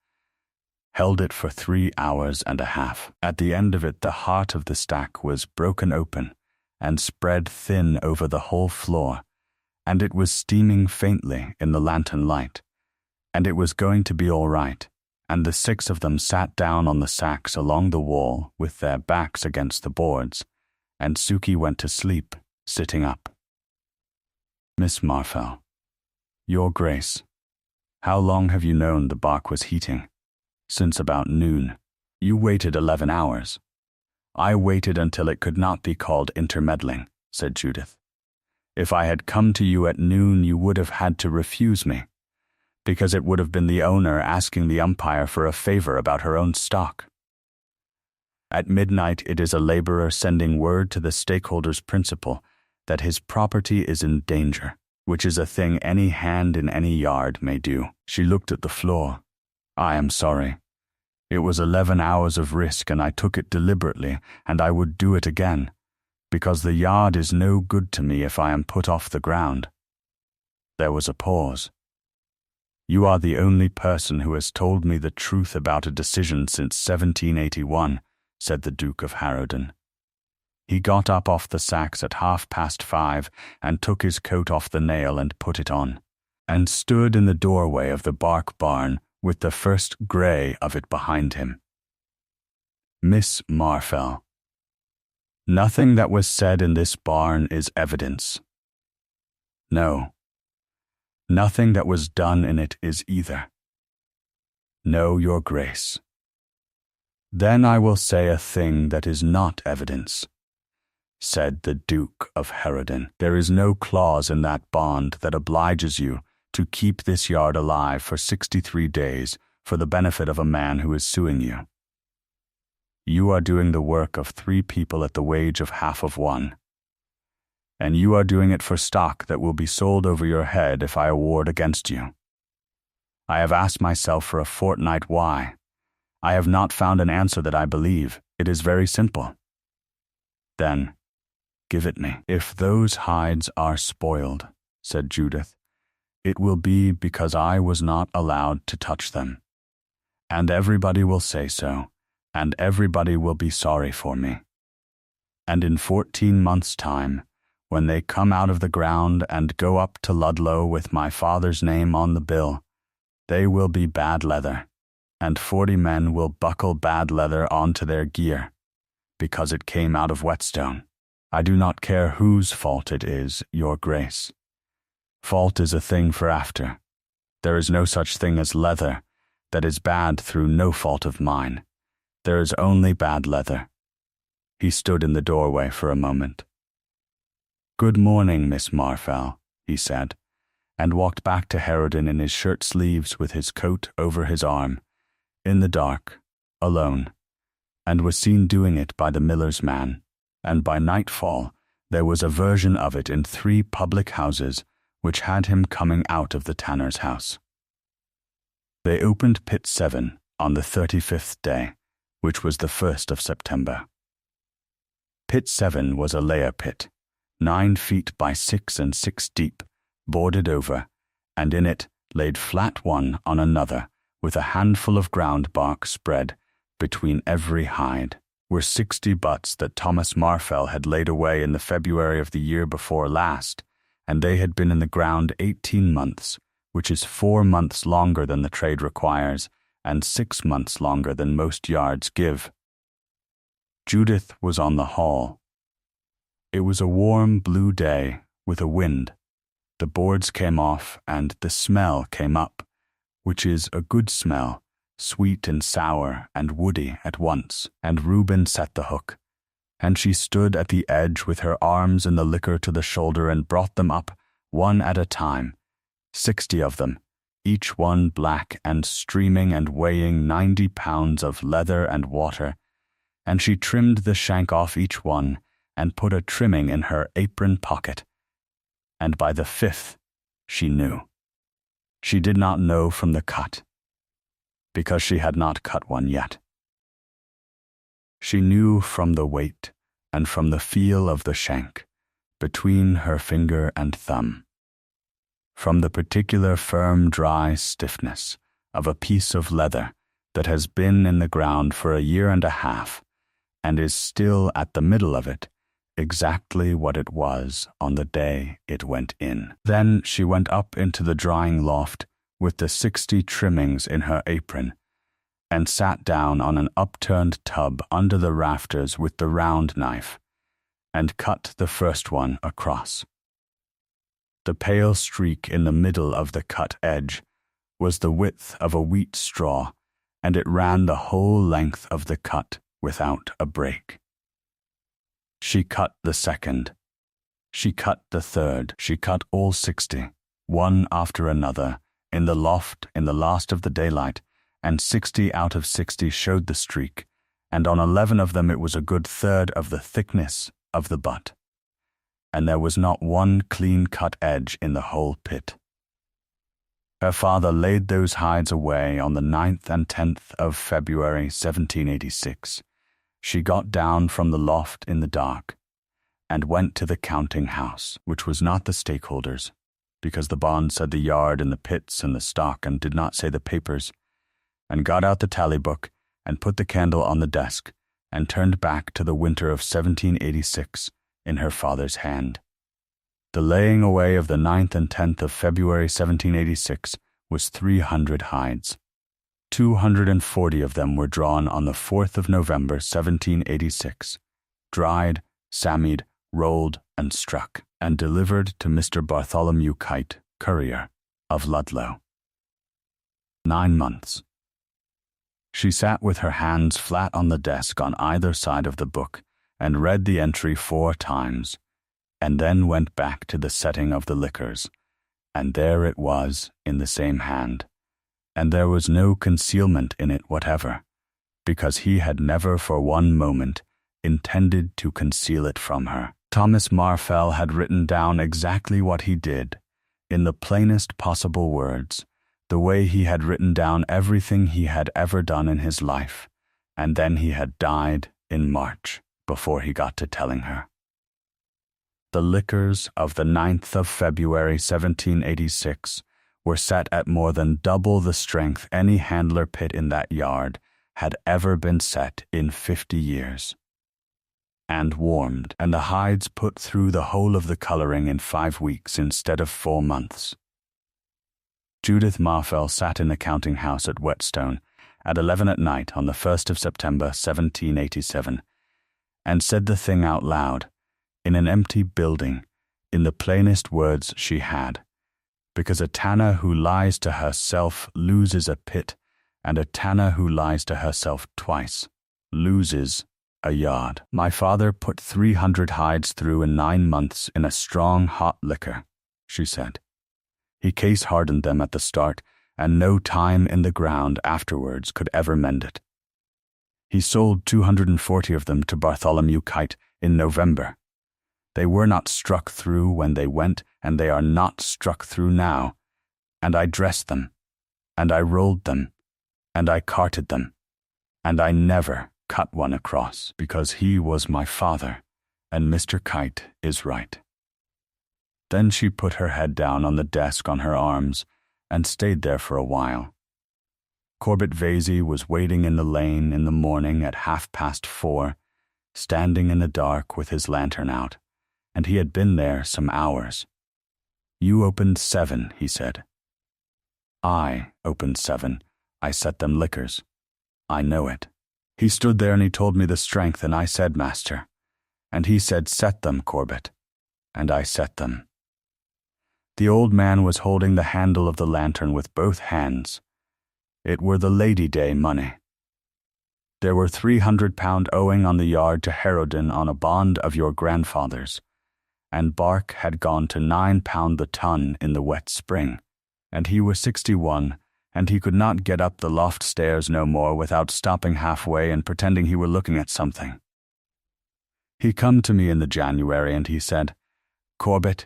S1: held it for 3 hours and a half. At the end of it, the heart of the stack was broken open and spread thin over the whole floor, and it was steaming faintly in the lantern light, and it was going to be all right, and the 6 of them sat down on the sacks along the wall with their backs against the boards, and Suki went to sleep, sitting up. Miss Marfell, Your Grace, how long have you known the bark was heating? Since about noon. You waited 11 hours. I waited until it could not be called intermeddling, said Judith. If I had come to you at noon, you would have had to refuse me, because it would have been the owner asking the umpire for a favor about her own stock. At midnight, it is a laborer sending word to the stakeholder's principal that his property is in danger, which is a thing any hand in any yard may do. She looked at the floor. I am sorry. It was 11 hours of risk, and I took it deliberately, and I would do it again, because the yard is no good to me if I am put off the ground. There was a pause. You are the only person who has told me the truth about a decision since 1781, said the Duke of Harrowden. He got up off the sacks at 5:30 and took his coat off the nail and put it on, and stood in the doorway of the bark barn with the first grey of it behind him. Miss Marfell, nothing that was said in this barn is evidence. No, nothing that was done in it is either. No, Your Grace. Then I will say a thing that is not evidence, said the Duke of Harrowden. There is no clause in that bond that obliges you to keep this yard alive for 63 days for the benefit of a man who is suing you. You are doing the work of 3 people at the wage of half of one, and you are doing it for stock that will be sold over your head if I award against you. I have asked myself for a fortnight why. I have not found an answer that I believe. It is very simple. Then, give it me. If those hides are spoiled, said Judith, it will be because I was not allowed to touch them. And everybody will say so, and everybody will be sorry for me. And in 14 months' time, when they come out of the ground and go up to Ludlow with my father's name on the bill, they will be bad leather, and 40 men will buckle bad leather onto their gear, because it came out of Whetstone. I do not care whose fault it is, Your Grace. Fault is a thing for after. There is no such thing as leather that is bad through no fault of mine. There is only bad leather. He stood in the doorway for a moment. Good morning, Miss Marfell, he said, and walked back to Harrowden in his shirt sleeves with his coat over his arm, in the dark, alone, and was seen doing it by the miller's man, and by nightfall there was a version of it in 3 public houses which had him coming out of the tanner's house. They opened pit 7 on the 35th day, which was the 1st of September. Pit 7 was a layer pit, 9 feet by 6 and 6 deep, boarded over, and in it laid flat one on another, with a handful of ground bark spread between every hide, were 60 butts that Thomas Marfell had laid away in the February of the year before last, and they had been in the ground 18 months, which is 4 months longer than the trade requires, and 6 months longer than most yards give. Judith was on the hall. It was a warm blue day with a wind, The boards came off, and the smell came up, which is a good smell, sweet and sour and woody at once. And Reuben set the hook, and she stood at the edge with her arms in the liquor to the shoulder and brought them up, one at a time, 60 of them, each one black and streaming and weighing 90 pounds of leather and water, and she trimmed the shank off each one and put a trimming in her apron pocket. And by the 5th she knew. She did not know from the cut, because she had not cut one yet. She knew from the weight and from the feel of the shank, between her finger and thumb, from the particular firm, dry stiffness of a piece of leather that has been in the ground for a year and a half, and is still at the middle of it, exactly what it was on the day it went in. Then she went up into the drying loft with the 60 trimmings in her apron, and sat down on an upturned tub under the rafters with the round knife, and cut the first one across. The pale streak in the middle of the cut edge was the width of a wheat straw, and it ran the whole length of the cut without a break. She cut the second. She cut the third. She cut all 60, one after another, in the loft in the last of the daylight, and 60 out of 60 showed the streak, and on 11 of them it was a good third of the thickness of the butt, and there was not one clean-cut edge in the whole pit. Her father laid those hides away on the 9th and 10th of February 1786. She got down from the loft in the dark, and went to the counting-house, which was not the stakeholders, because the bond said the yard and the pits and the stock and did not say the papers, and got out the tally-book and put the candle on the desk, and turned back to the winter of 1786 in her father's hand. The laying away of the 9th and 10th of February 1786 was 300 hides. 240 of them were drawn on the 4th of November 1786, dried, sammied, rolled, and struck, and delivered to Mr. Bartholomew Kite, currier, of Ludlow. 9 months. She sat with her hands flat on the desk on either side of the book, and read the entry 4 times, and then went back to the setting of the liquors, and there it was in the same hand, and there was no concealment in it whatever, because he had never for one moment intended to conceal it from her. Thomas Marfell had written down exactly what he did, in the plainest possible words, the way he had written down everything he had ever done in his life, and then he had died in March before he got to telling her. The liquors of the 9th of February 1786 were set at more than double the strength any handler pit in that yard had ever been set in 50 years, and warmed, and the hides put through the whole of the coloring in 5 weeks instead of 4 months. Judith Marfell sat in the counting-house at Whetstone at 11 at night on the 1st of September 1787, and said the thing out loud, in an empty building, in the plainest words she had, because a tanner who lies to herself loses a pit, and a tanner who lies to herself twice loses a yard. My father put 300 hides through in 9 months in a strong hot liquor, she said. He case-hardened them at the start, and no time in the ground afterwards could ever mend it. He sold 240 of them to Bartholomew Kite in November. They were not struck through when they went, and they are not struck through now. And I dressed them, and I rolled them, and I carted them, and I never cut one across, because he was my father, and Mr. Kite is right. Then she put her head down on the desk on her arms, and stayed there for a while. Corbett Vasey was waiting in the lane in the morning at 4:30, standing in the dark with his lantern out, and he had been there some hours. "You opened 7, he said. "I opened 7. I set them liquors. I know it. He stood there and he told me the strength, and I said, Master. And he said, set them, Corbett. And I set them. The old man was holding the handle of the lantern with both hands. It were the Lady Day money. There were £300 owing on the yard to Harrowden on a bond of your grandfather's, and bark had gone to £9 the ton in the wet spring, and he was 61, and he could not get up the loft stairs no more without stopping halfway and pretending he were looking at something. He come to me in the January, and he said, "Corbett,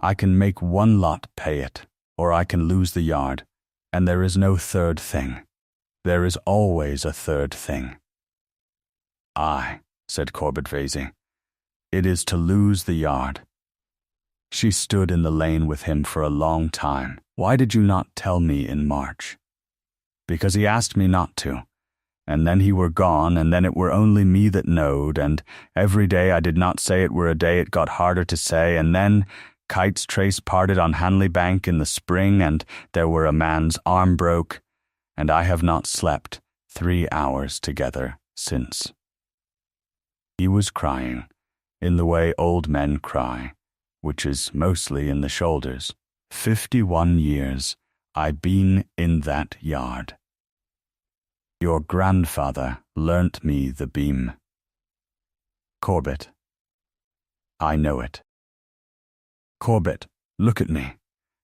S1: I can make one lot pay it, or I can lose the yard, and there is no third thing. There is always a third thing." "Aye," said Corbett Vasey, "it is to lose the yard." She stood in the lane with him for a long time. "Why did you not tell me in March?" "Because he asked me not to, and then he were gone, and then it were only me that knowed, and every day I did not say it were a day it got harder to say, and then Kite's trace parted on Hanley Bank in the spring, and there were a man's arm broke, and I have not slept 3 hours together since." He was crying, in the way old men cry, which is mostly in the shoulders. 51 years I been in that yard. Your grandfather learnt me the beam. Corbett, I know it. Corbett, look at me.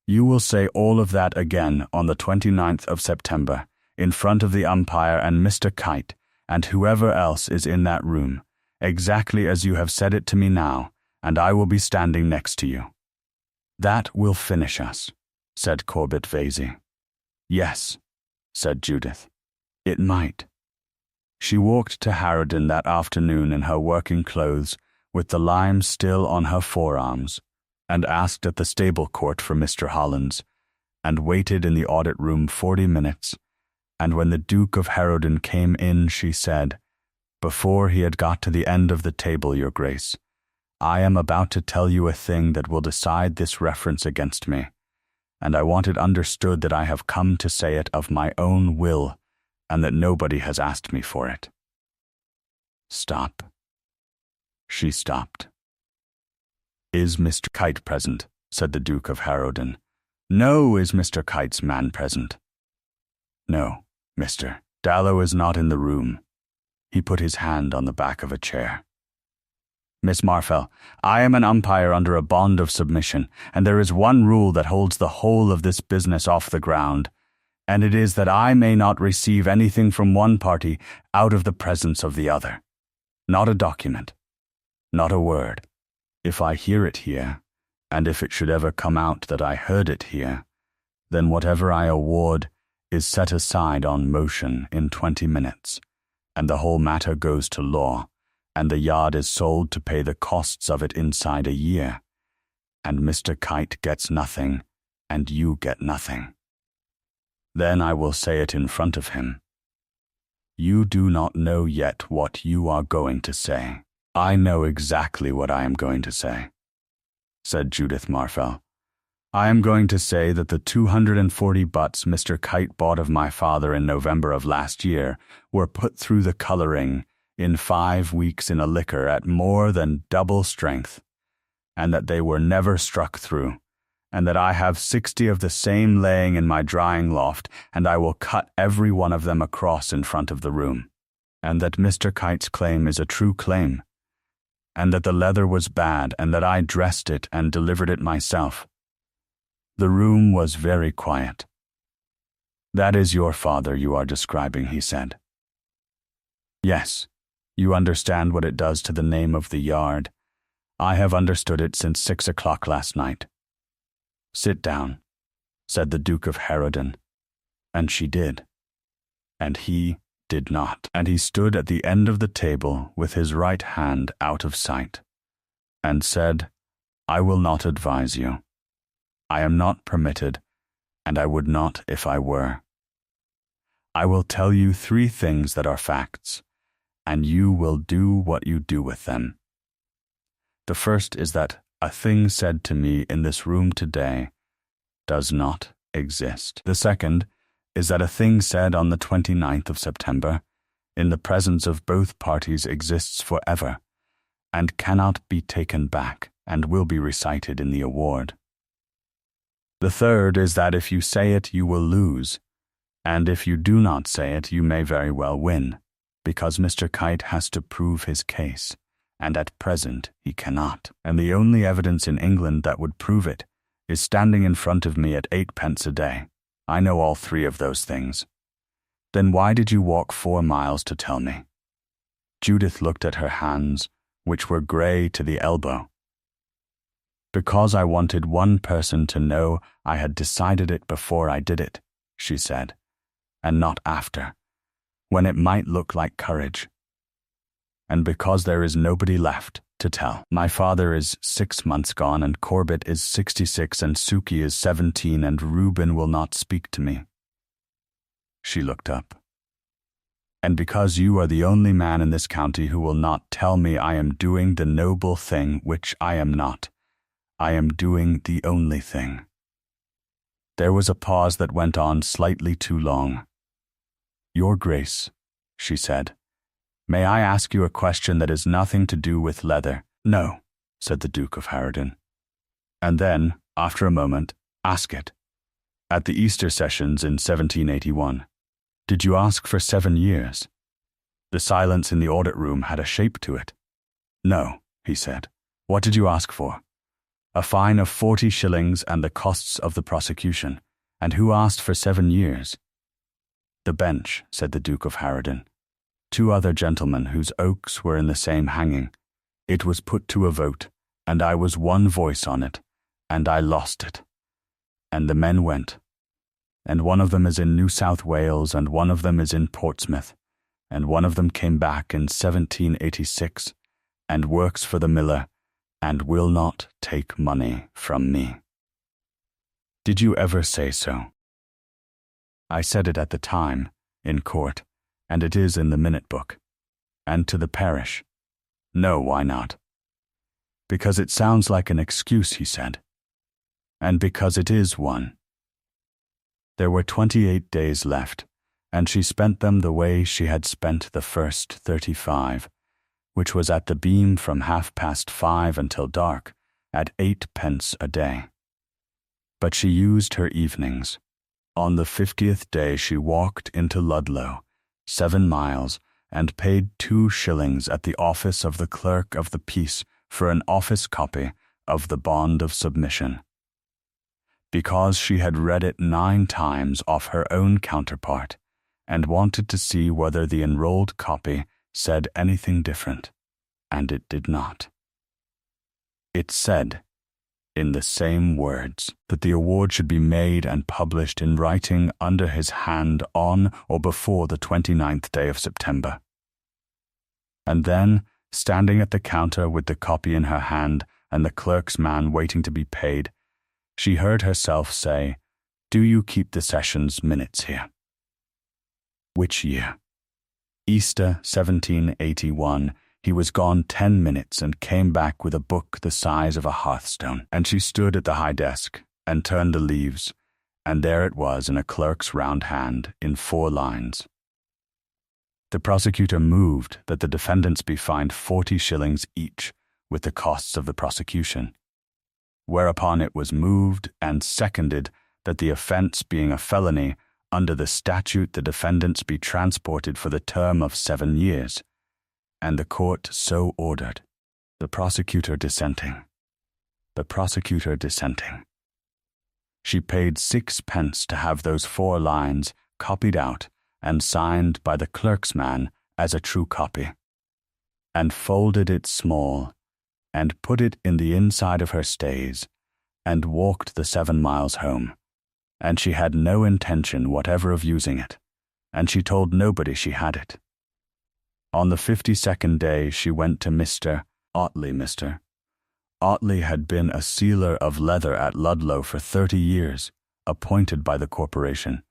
S1: You will say all of that again on the 29th of September, in front of the umpire and Mr. Kite, and whoever else is in that room, exactly as you have said it to me now, and I will be standing next to you. That will finish us, said Corbett Vasey. Yes, said Judith. It might. She walked to Harrowden that afternoon in her working clothes, with the lime still on her forearms, and asked at the stable court for Mr. Hollands, and waited in the audit room 40 minutes, and when the Duke of Harrowden came in, she said, "Before he had got to the end of the table, Your Grace, I am about to tell you a thing that will decide this reference against me, and I want it understood that I have come to say it of my own will, and that nobody has asked me for it." Stop. She stopped. "Is Mr. Kite present?" said the Duke of Harrowden. "No, is Mr. Kite's man present?" "No, Mr. Dallow is not in the room." He put his hand on the back of a chair. "Miss Marfell, I am an umpire under a bond of submission, and there is one rule that holds the whole of this business off the ground, and it is that I may not receive anything from one party out of the presence of the other. Not a document, not a word. If I hear it here, and if it should ever come out that I heard it here, then whatever I award is set aside on motion in 20 minutes, and the whole matter goes to law, and the yard is sold to pay the costs of it inside a year, and Mr. Kite gets nothing, and you get nothing. Then I will say it in front of him. You do not know yet what you are going to say." "I know exactly what I am going to say," said Judith Marfell. "I am going to say that the 240 butts Mr. Kite bought of my father in November of last year were put through the colouring in 5 weeks in a liquor at more than double strength, and that they were never struck through, and that I have 60 of the same laying in my drying loft, and I will cut every one of them across in front of the room, and that Mr. Kite's claim is a true claim, and that the leather was bad, and that I dressed it and delivered it myself. The room was very quiet. That is your father you are describing," he said. "Yes, you understand what it does to the name of the yard. I have understood it since 6 o'clock last night." "Sit down," said the Duke of Harrowden, and she did, and he did not, and he stood at the end of the table with his right hand out of sight, and said, "I will not advise you. I am not permitted, and I would not if I were. I will tell you 3 things that are facts, and you will do what you do with them. The first is that a thing said to me in this room today does not exist. The second is that a thing said on the 29th of September in the presence of both parties exists forever and cannot be taken back and will be recited in the award. The third is that if you say it, you will lose, and if you do not say it, you may very well win, because Mr. Kite has to prove his case, and at present he cannot. And the only evidence in England that would prove it is standing in front of me at 8p a day. I know all three of those things. Then why did you walk 4 miles to tell me? Judith looked at her hands, which were grey to the elbow. Because I wanted one person to know I had decided it before I did it, she said, and not after, when it might look like courage. And because there is nobody left to tell. My father is 6 months gone, and Corbett is 66, and Suki is 17, and Reuben will not speak to me. She looked up. And because you are the only man in this county who will not tell me I am doing the noble thing, which I am not, I am doing the only thing. There was a pause that went on slightly too long. Your Grace, she said, may I ask you a question that has nothing to do with leather? No, said the Duke of Harrowden. And then, after a moment, ask it. At the Easter sessions in 1781, did you ask for 7 years? The silence in the audit room had a shape to it. No, he said. What did you ask for? A fine of 40 shillings and the costs of the prosecution. And who asked for 7 years? The bench, said the Duke of Harrowden. 2 other gentlemen whose oaks were in the same hanging. It was put to a vote, and I was one voice on it, and I lost it. And the men went. And one of them is in New South Wales, and one of them is in Portsmouth, and one of them came back in 1786, and works for the miller, and will not take money from me. Did you ever say so? I said it at the time, in court, and it is in the minute book. And to the parish. No, why not? Because it sounds like an excuse, he said. And because it is one. There were 28 days left, and she spent them the way she had spent the first 35, which was at the beam from 5:30 until dark, at 8p a day. But she used her evenings. On the 50th day she walked into Ludlow, 7 miles, and paid 2 shillings at the office of the clerk of the peace for an office copy of the bond of submission. Because she had read it 9 times off her own counterpart, and wanted to see whether the enrolled copy said anything different, and it did not. It said, in the same words, that the award should be made and published in writing under his hand on or before the 29th day of September. And then, standing at the counter with the copy in her hand and the clerk's man waiting to be paid, she heard herself say, "Do you keep the sessions minutes here?" Which year? Easter 1781. He was gone 10 minutes and came back with a book the size of a hearthstone. And she stood at the high desk and turned the leaves, and there it was in a clerk's round hand in 4 lines. The prosecutor moved that the defendants be fined 40 shillings each with the costs of the prosecution, whereupon it was moved and seconded that the offence being a felony, under the statute the defendants be transported for the term of 7 years, and the court so ordered, the prosecutor dissenting. The prosecutor dissenting. She paid 6p to have those 4 lines copied out and signed by the clerk's man as a true copy, and folded it small, and put it in the inside of her stays, and walked the 7 miles home. And she had no intention whatever of using it, and she told nobody she had it. On the 52nd day she went to Mr. Otley. Mr. Otley had been a sealer of leather at Ludlow for 30 years, appointed by the corporation,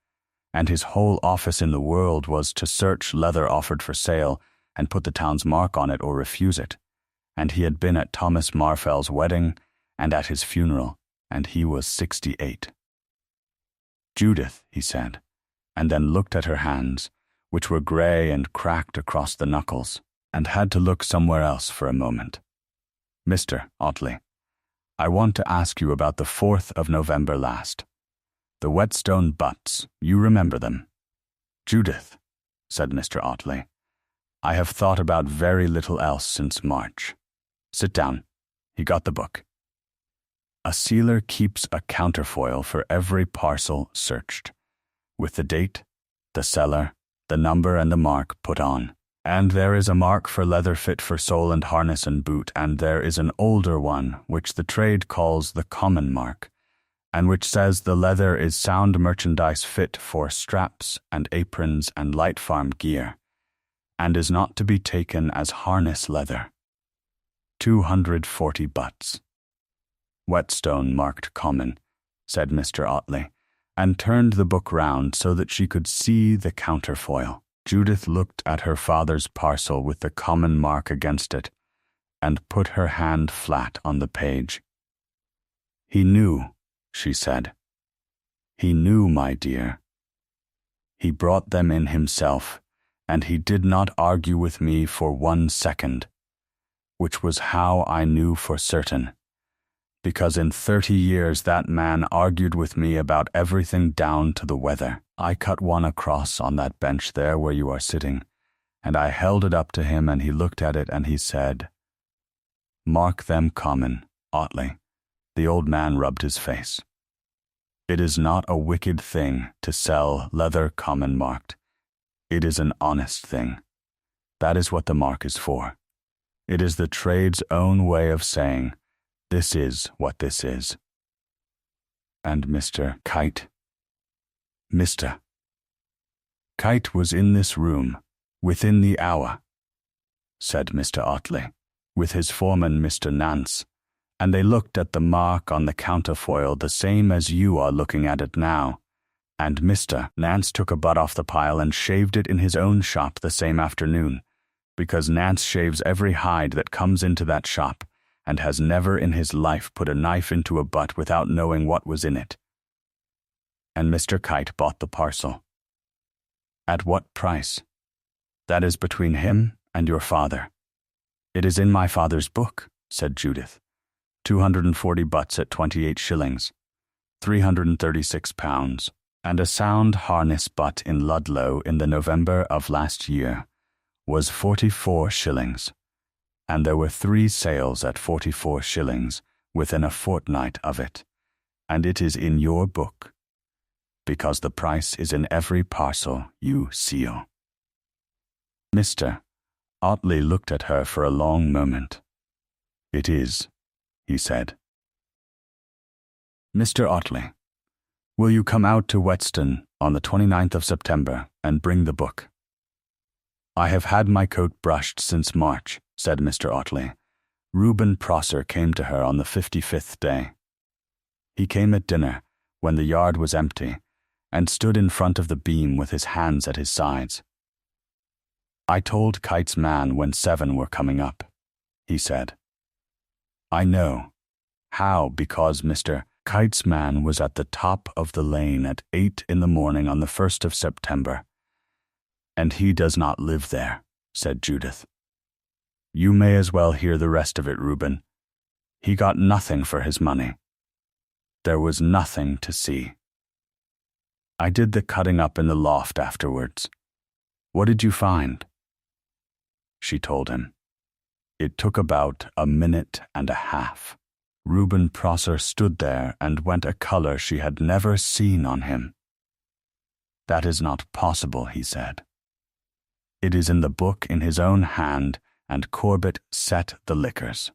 S1: and his whole office in the world was to search leather offered for sale and put the town's mark on it or refuse it. And he had been at Thomas Marfell's wedding and at his funeral, and he was 68. "Judith," he said, and then looked at her hands, which were grey and cracked across the knuckles, and had to look somewhere else for a moment. "Mr. Otley, I want to ask you about the 4th of November last. The Whetstone butts, you remember them?" "Judith," said Mr. Ottley, "I have thought about very little else since March. Sit down." He got the book. "A sealer keeps a counterfoil for every parcel searched, with the date, the seller, the number and the mark put on. And there is a mark for leather fit for sole and harness and boot, and there is an older one which the trade calls the common mark, and which says the leather is sound merchandise fit for straps and aprons and light farm gear, and is not to be taken as harness leather. 240 butts." "Whetstone marked common," said Mr. Ottley, and turned the book round so that she could see the counterfoil. Judith looked at her father's parcel with the common mark against it, and put her hand flat on the page. "He knew," she said. "He knew, my dear. He brought them in himself, and he did not argue with me for 1 second, which was how I knew for certain, because in 30 years that man argued with me about everything down to the weather. I cut one across on that bench there where you are sitting, and I held it up to him, and he looked at it, and he said, 'Mark them common, Ottley.'" The old man rubbed his face. "It is not a wicked thing to sell leather common marked. It is an honest thing. That is what the mark is for. It is the trade's own way of saying, this is what this is." "And Mr. Kite?" "Mr. Kite was in this room within the hour," said Mr. Ottley, "with his foreman, Mr. Nance, and they looked at the mark on the counterfoil the same as you are looking at it now, and Mr. Nance took a butt off the pile and shaved it in his own shop the same afternoon, because Nance shaves every hide that comes into that shop, and has never in his life put a knife into a butt without knowing what was in it. And Mr. Kite bought the parcel." "At what price?" "That is between him and your father." "It is in my father's book," said Judith. 240 butts at 28 shillings, 336 pounds, and a sound harness butt in Ludlow in the November of last year was 44 shillings, and there were 3 sales at 44 shillings within a fortnight of it, and it is in your book, because the price is in every parcel you seal. Mr. Ottley looked at her for a long moment. "It is," he said. "Mr. Ottley, will you come out to Whetstone on the 29th of September and bring the book?" "I have had my coat brushed since March," said Mr. Ottley. "Reuben Prosser came to her on the 55th day. He came at dinner, when the yard was empty, and stood in front of the beam with his hands at his sides. 'I told Kite's man when 7 were coming up,' he said. 'I know. How? Because Mr. Kite's man was at the top of the lane at 8 in the morning on the 1st of September. And he does not live there,' said Judith. 'You may as well hear the rest of it, Reuben. He got nothing for his money. There was nothing to see. I did the cutting up in the loft afterwards. What did you find?' She told him. It took about a minute and a half. Reuben Prosser stood there and went a color she had never seen on him. 'That is not possible,' he said. 'It is in the book in his own hand, and Corbett set the liquors.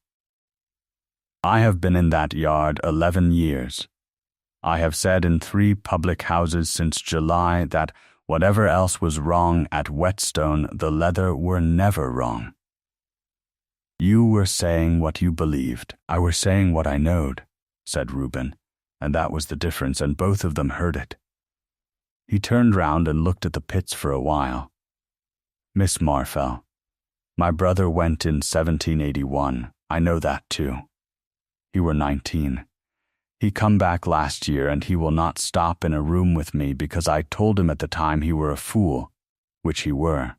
S1: I have been in that yard 11 years. I have said in 3 public houses since July that whatever else was wrong at Whetstone, the leather were never wrong. You were saying what you believed. I were saying what I knowed,' said Reuben, and that was the difference, and both of them heard it. He turned round and looked at the pits for a while. 'Miss Marfell, my brother went in 1781. I know that too. He were 19. He come back last year, and he will not stop in a room with me because I told him at the time he were a fool, which he were.'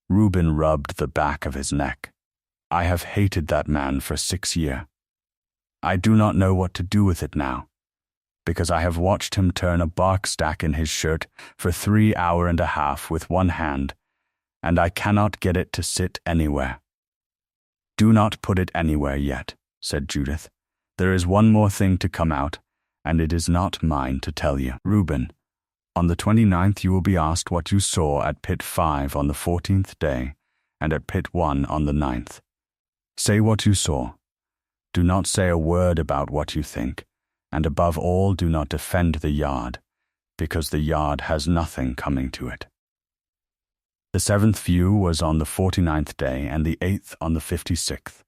S1: Reuben rubbed the back of his neck. 'I have hated that man for 6 year. I do not know what to do with it now, because I have watched him turn a bark stack in his shirt for 3 hours and a half with one hand, and I cannot get it to sit anywhere." "Do not put it anywhere yet," said Judith. "There is one more thing to come out, and it is not mine to tell you. Reuben, on the 29th you will be asked what you saw at pit 5 on the 14th day, and at pit 1 on the 9th. Say what you saw. Do not say a word about what you think, and above all do not defend the yard, because the yard has nothing coming to it." The 7th view was on the 49th day, and the 8th on the 56th,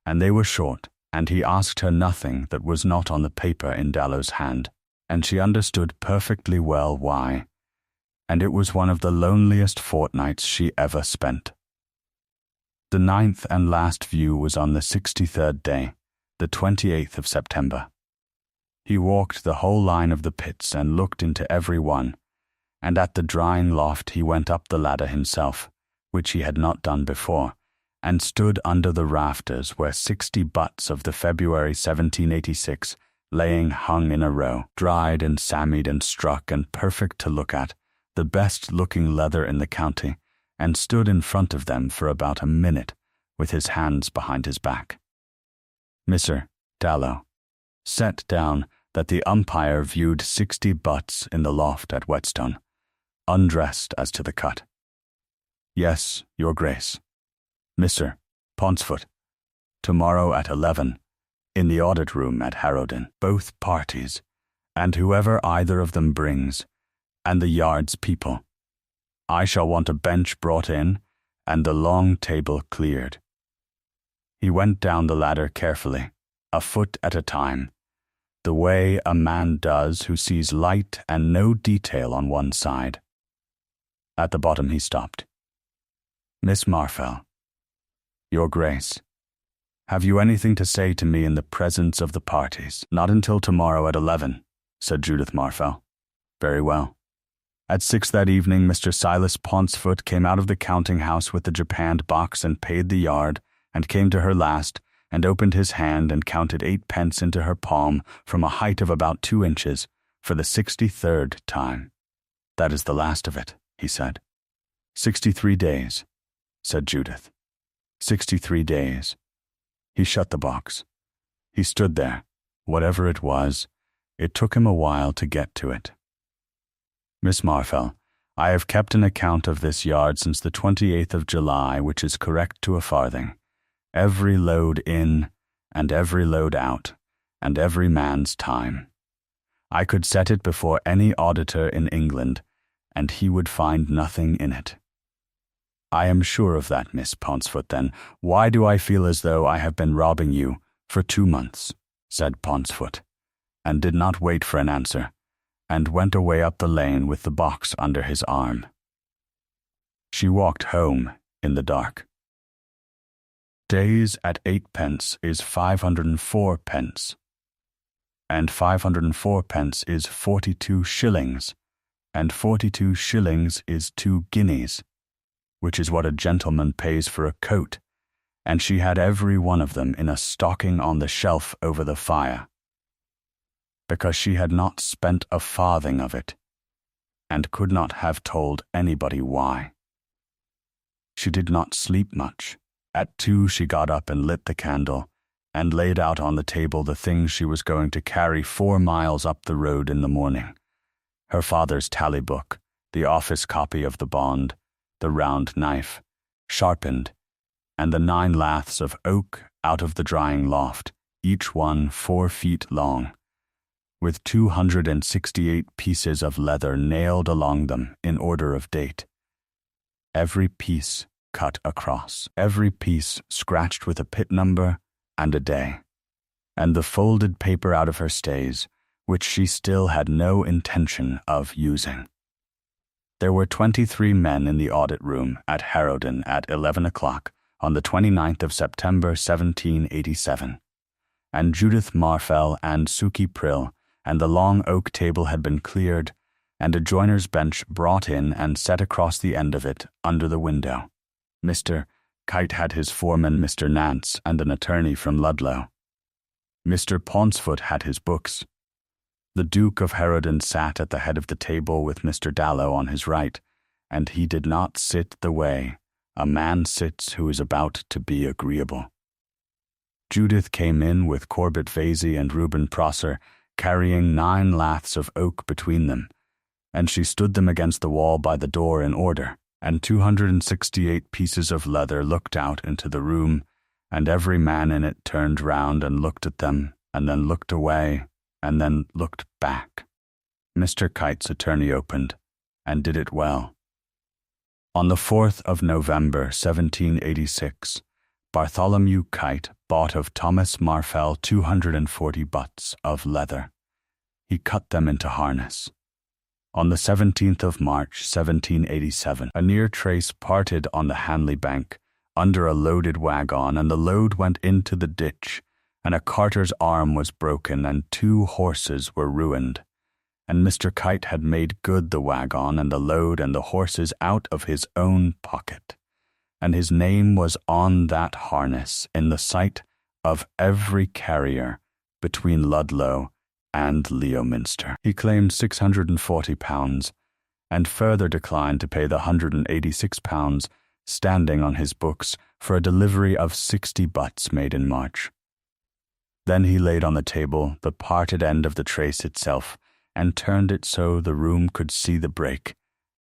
S1: and they were short, and he asked her nothing that was not on the paper in Dallow's hand, and she understood perfectly well why, and it was one of the loneliest fortnights she ever spent. The 9th and last view was on the 63rd day, the 28th of September. He walked the whole line of the pits and looked into every one, and at the drying loft he went up the ladder himself, which he had not done before, and stood under the rafters where 60 butts of the February 1786 laying hung in a row, dried and sammied and struck and perfect to look at, the best-looking leather in the county, and stood in front of them for about a minute with his hands behind his back. Mr. Dallow set down that the umpire viewed 60 butts in the loft at Whetstone, undressed as to the cut. "Yes, your grace. Mr. Ponsfoot, tomorrow at 11, in the audit room at Harrowden, both parties, and whoever either of them brings, and the yard's people. I shall want a bench brought in, and the long table cleared." He went down the ladder carefully, a foot at a time, the way a man does who sees light and no detail on one side. At the bottom he stopped. "Miss Marfell, your grace, have you anything to say to me in the presence of the parties?" "Not until tomorrow at 11, said Judith Marfell. "Very well." At 6 that evening, Mr. Silas Ponsfoot came out of the counting-house with the japanned box and paid the yard, and came to her last, and opened his hand and counted 8 pence into her palm from a height of about 2 inches, for the 63rd time. "That is the last of it," he said. 63 days, said Judith. 63 days. He shut the box. He stood there. Whatever it was, it took him a while to get to it. "Miss Marfell, I have kept an account of this yard since the 28th of July, which is correct to a farthing. Every load in, and every load out, and every man's time. I could set it before any auditor in England, and he would find nothing in it." "I am sure of that, Miss Ponsfoot, then. Why do I feel as though I have been robbing you for 2 months?" said Ponsfoot, and did not wait for an answer, and went away up the lane with the box under his arm. She walked home in the dark. Days at 8 pence is 504 pence, and 504 pence is 42 shillings, and 42 shillings is 2 guineas, which is what a gentleman pays for a coat, and she had every one of them in a stocking on the shelf over the fire, because she had not spent a farthing of it, and could not have told anybody why. She did not sleep much. At 2 she got up and lit the candle, and laid out on the table the things she was going to carry 4 miles up the road in the morning: her father's tally book, the office copy of the bond, the round knife, sharpened, and the 9 laths of oak out of the drying loft, each one 4 feet long, with 268 pieces of leather nailed along them in order of date. Every piece cut across, every piece scratched with a pit number and a day, and the folded paper out of her stays, which she still had no intention of using. There were 23 men in the audit room at Harrowden at 11 o'clock on the 29th of September 1787, and Judith Marfell and Suki Prill and the long oak table had been cleared, and a joiner's bench brought in and set across the end of it under the window. Mr. Kite had his foreman, Mr. Nance, and an attorney from Ludlow. Mr. Pauncefort had his books. The Duke of Harrowden sat at the head of the table with Mr. Dallow on his right, and he did not sit the way a man sits who is about to be agreeable. Judith came in with Corbett Vasey and Reuben Prosser, carrying 9 laths of oak between them, and she stood them against the wall by the door in order, and 268 pieces of leather looked out into the room, and every man in it turned round and looked at them, and then looked away, and then looked back. Mr. Kite's attorney opened, and did it well. On the 4th of November, 1786, Bartholomew Kite bought of Thomas Marfell 240 butts of leather. He cut them into harness. On the 17th of March, 1787, a near trace parted on the Hanley bank under a loaded wagon, and the load went into the ditch, and a carter's arm was broken, and 2 horses were ruined. And Mr. Kite had made good the wagon and the load and the horses out of his own pocket, and his name was on that harness in the sight of every carrier between Ludlow and Leominster. He claimed £640, and further declined to pay the £186 standing on his books for a delivery of 60 butts made in March. Then he laid on the table the parted end of the trace itself, and turned it so the room could see the break,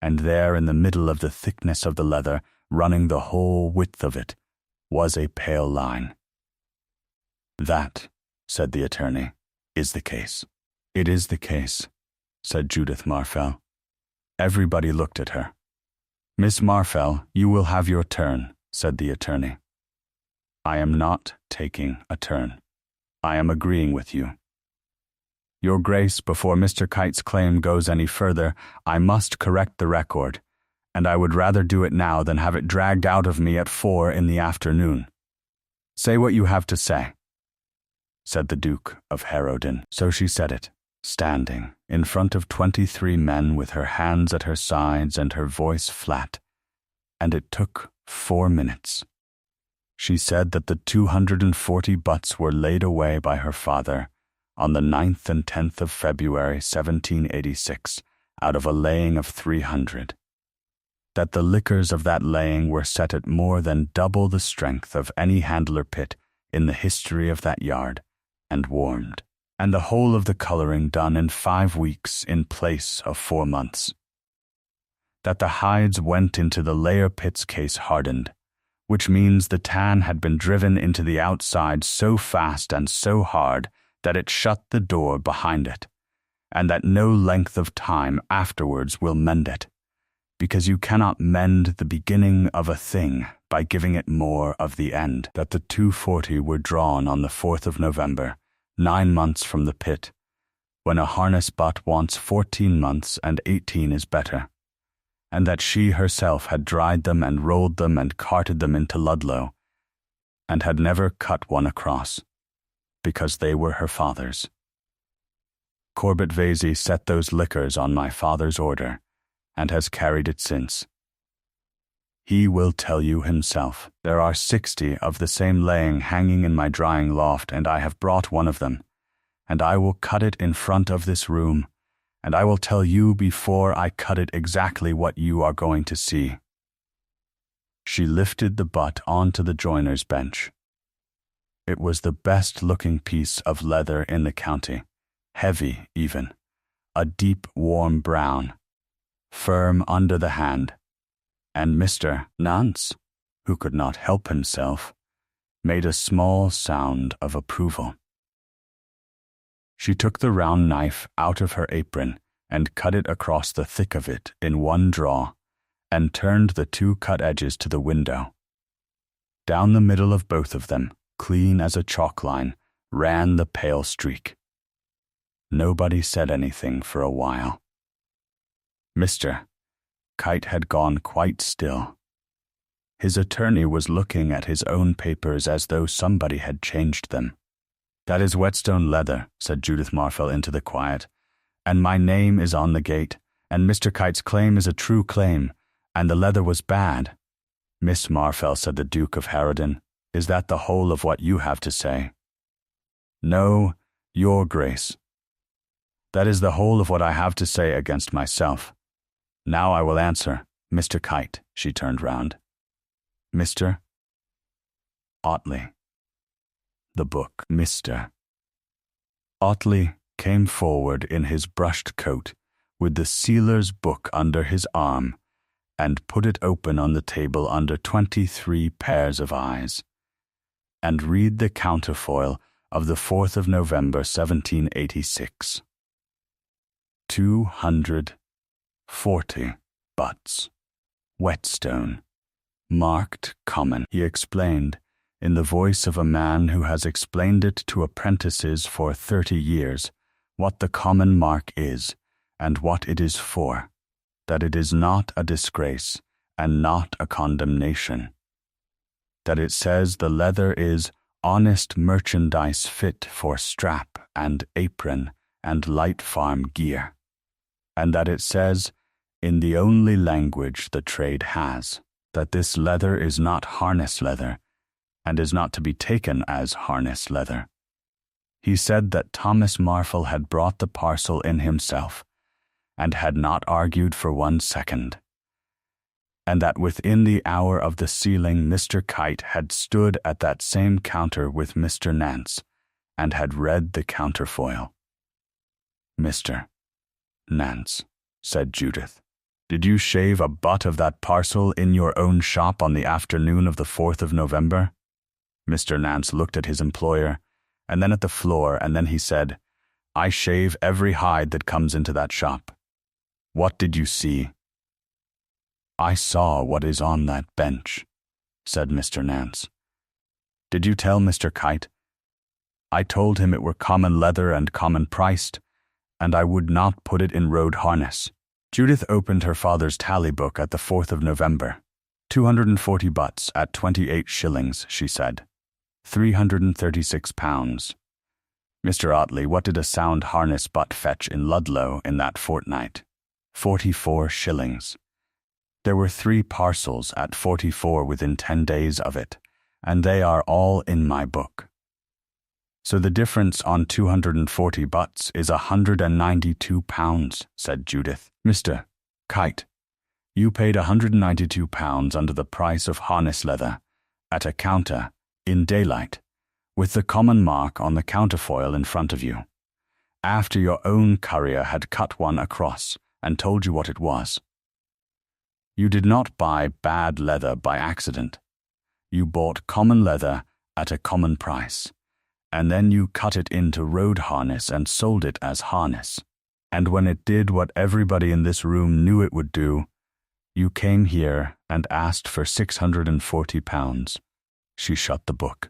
S1: and there in the middle of the thickness of the leather, running the whole width of it, was a pale line. "That," said the attorney, "is the case." "It is the case," said Judith Marfell. Everybody looked at her. "Miss Marfell, you will have your turn," said the attorney. "I am not taking a turn. I am agreeing with you. Your Grace, before Mr. Kite's claim goes any further, I must correct the record, and I would rather do it now than have it dragged out of me at 4 in the afternoon. Say what you have to say," said the Duke of Harrowden. So she said it, standing in front of 23 men with her hands at her sides and her voice flat, and it took 4 minutes. She said that the 240 butts were laid away by her father on the 9th and 10th of February, 1786, out of a laying of 300. That the liquors of that laying were set at more than double the strength of any handler pit in the history of that yard, and warmed, and the whole of the colouring done in 5 weeks in place of 4 months. That the hides went into the layer pit's case hardened, which means the tan had been driven into the outside so fast and so hard that it shut the door behind it, and that no length of time afterwards will mend it, because you cannot mend the beginning of a thing by giving it more of the end. That the 240 were drawn on the 4th of November, 9 months from the pit, when a harness butt wants 14 months and 18 is better, and that she herself had dried them and rolled them and carted them into Ludlow, and had never cut one across, because they were her father's. Corbett Vasey set those liquors on my father's order, and has carried it since. He will tell you himself. There are 60 of the same laying hanging in my drying loft, and I have brought one of them, and I will cut it in front of this room, and I will tell you before I cut it exactly what you are going to see. She lifted the butt onto the joiner's bench. It was the best-looking piece of leather in the county, heavy even, a deep warm brown, firm under the hand, and Mr. Nance, who could not help himself, made a small sound of approval. She took the round knife out of her apron and cut it across the thick of it in one draw, and turned the 2 cut edges to the window. Down the middle of both of them, clean as a chalk line, ran the pale streak. Nobody said anything for a while. Mr. Kite had gone quite still. His attorney was looking at his own papers as though somebody had changed them. "That is Whetstone leather," said Judith Marfell into the quiet, "and my name is on the gate, and Mr. Kite's claim is a true claim, and the leather was bad." "Miss Marfell," said the Duke of Harrowden, "is that the whole of what you have to say?" No, your grace. That is the whole of what I have to say against myself. Now I will answer. Mr. Kite, she turned round. Mr. Otley. The book, Mr. Otley came forward in his brushed coat, with the sealer's book under his arm, and put it open on the table under 23 pairs of eyes, and read the counterfoil of the 4th of November, 1786. 240 butts. Whetstone. Marked common, he explained, in the voice of a man who has explained it to apprentices for 30 years, what the common mark is, and what it is for, that it is not a disgrace, and not a condemnation, that it says the leather is honest merchandise fit for strap and apron and light farm gear, and that it says, in the only language the trade has, that this leather is not harness leather, and is not to be taken as harness leather. He said that Thomas Marfell had brought the parcel in himself, and had not argued for 1 second, and that within the hour of the sealing Mr. Kite had stood at that same counter with Mr. Nance, and had read the counterfoil. Mr. Nance, said Judith, did you shave a butt of that parcel in your own shop on the afternoon of the 4th of November? Mr. Nance looked at his employer, and then at the floor, and then he said, I shave every hide that comes into that shop. What did you see? I saw what is on that bench, said Mr. Nance. Did you tell Mr. Kite? I told him it were common leather and common priced, and I would not put it in road harness. Judith opened her father's tally book at the 4th of November. 240 butts at 28 shillings, she said. 336 pounds. Mr. Otley, what did a sound harness butt fetch in Ludlow in that fortnight? 44 shillings. There were 3 parcels at 44 within 10 days of it, and they are all in my book. So the difference on 240 butts is 192 pounds, said Judith. Mr. Kite, you paid 192 pounds under the price of harness leather, at a counter, in daylight, with the common mark on the counterfoil in front of you, after your own currier had cut one across and told you what it was. You did not buy bad leather by accident. You bought common leather at a common price, and then you cut it into road harness and sold it as harness. And when it did what everybody in this room knew it would do, you came here and asked for 640 pounds. She shut the book.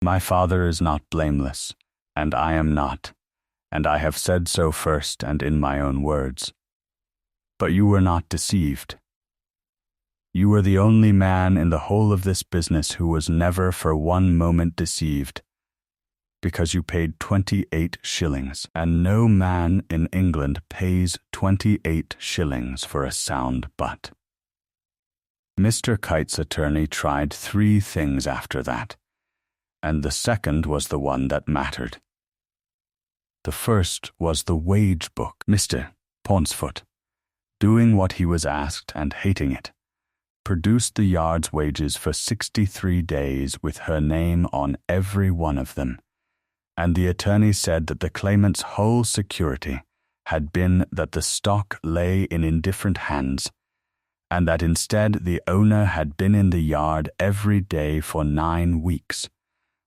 S1: My father is not blameless, and I am not, and I have said so first and in my own words. But you were not deceived. You were the only man in the whole of this business who was never for 1 moment deceived, because you paid 28 shillings, and no man in England pays 28 shillings for a sound butt. Mr. Kite's attorney tried 3 things after that, and the second was the one that mattered. The first was the wage book. Mr. Pauncefort, doing what he was asked and hating it, produced the yard's wages for 63 days with her name on every one of them, and the attorney said that the claimant's whole security had been that the stock lay in indifferent hands, and that instead the owner had been in the yard every day for 9 weeks,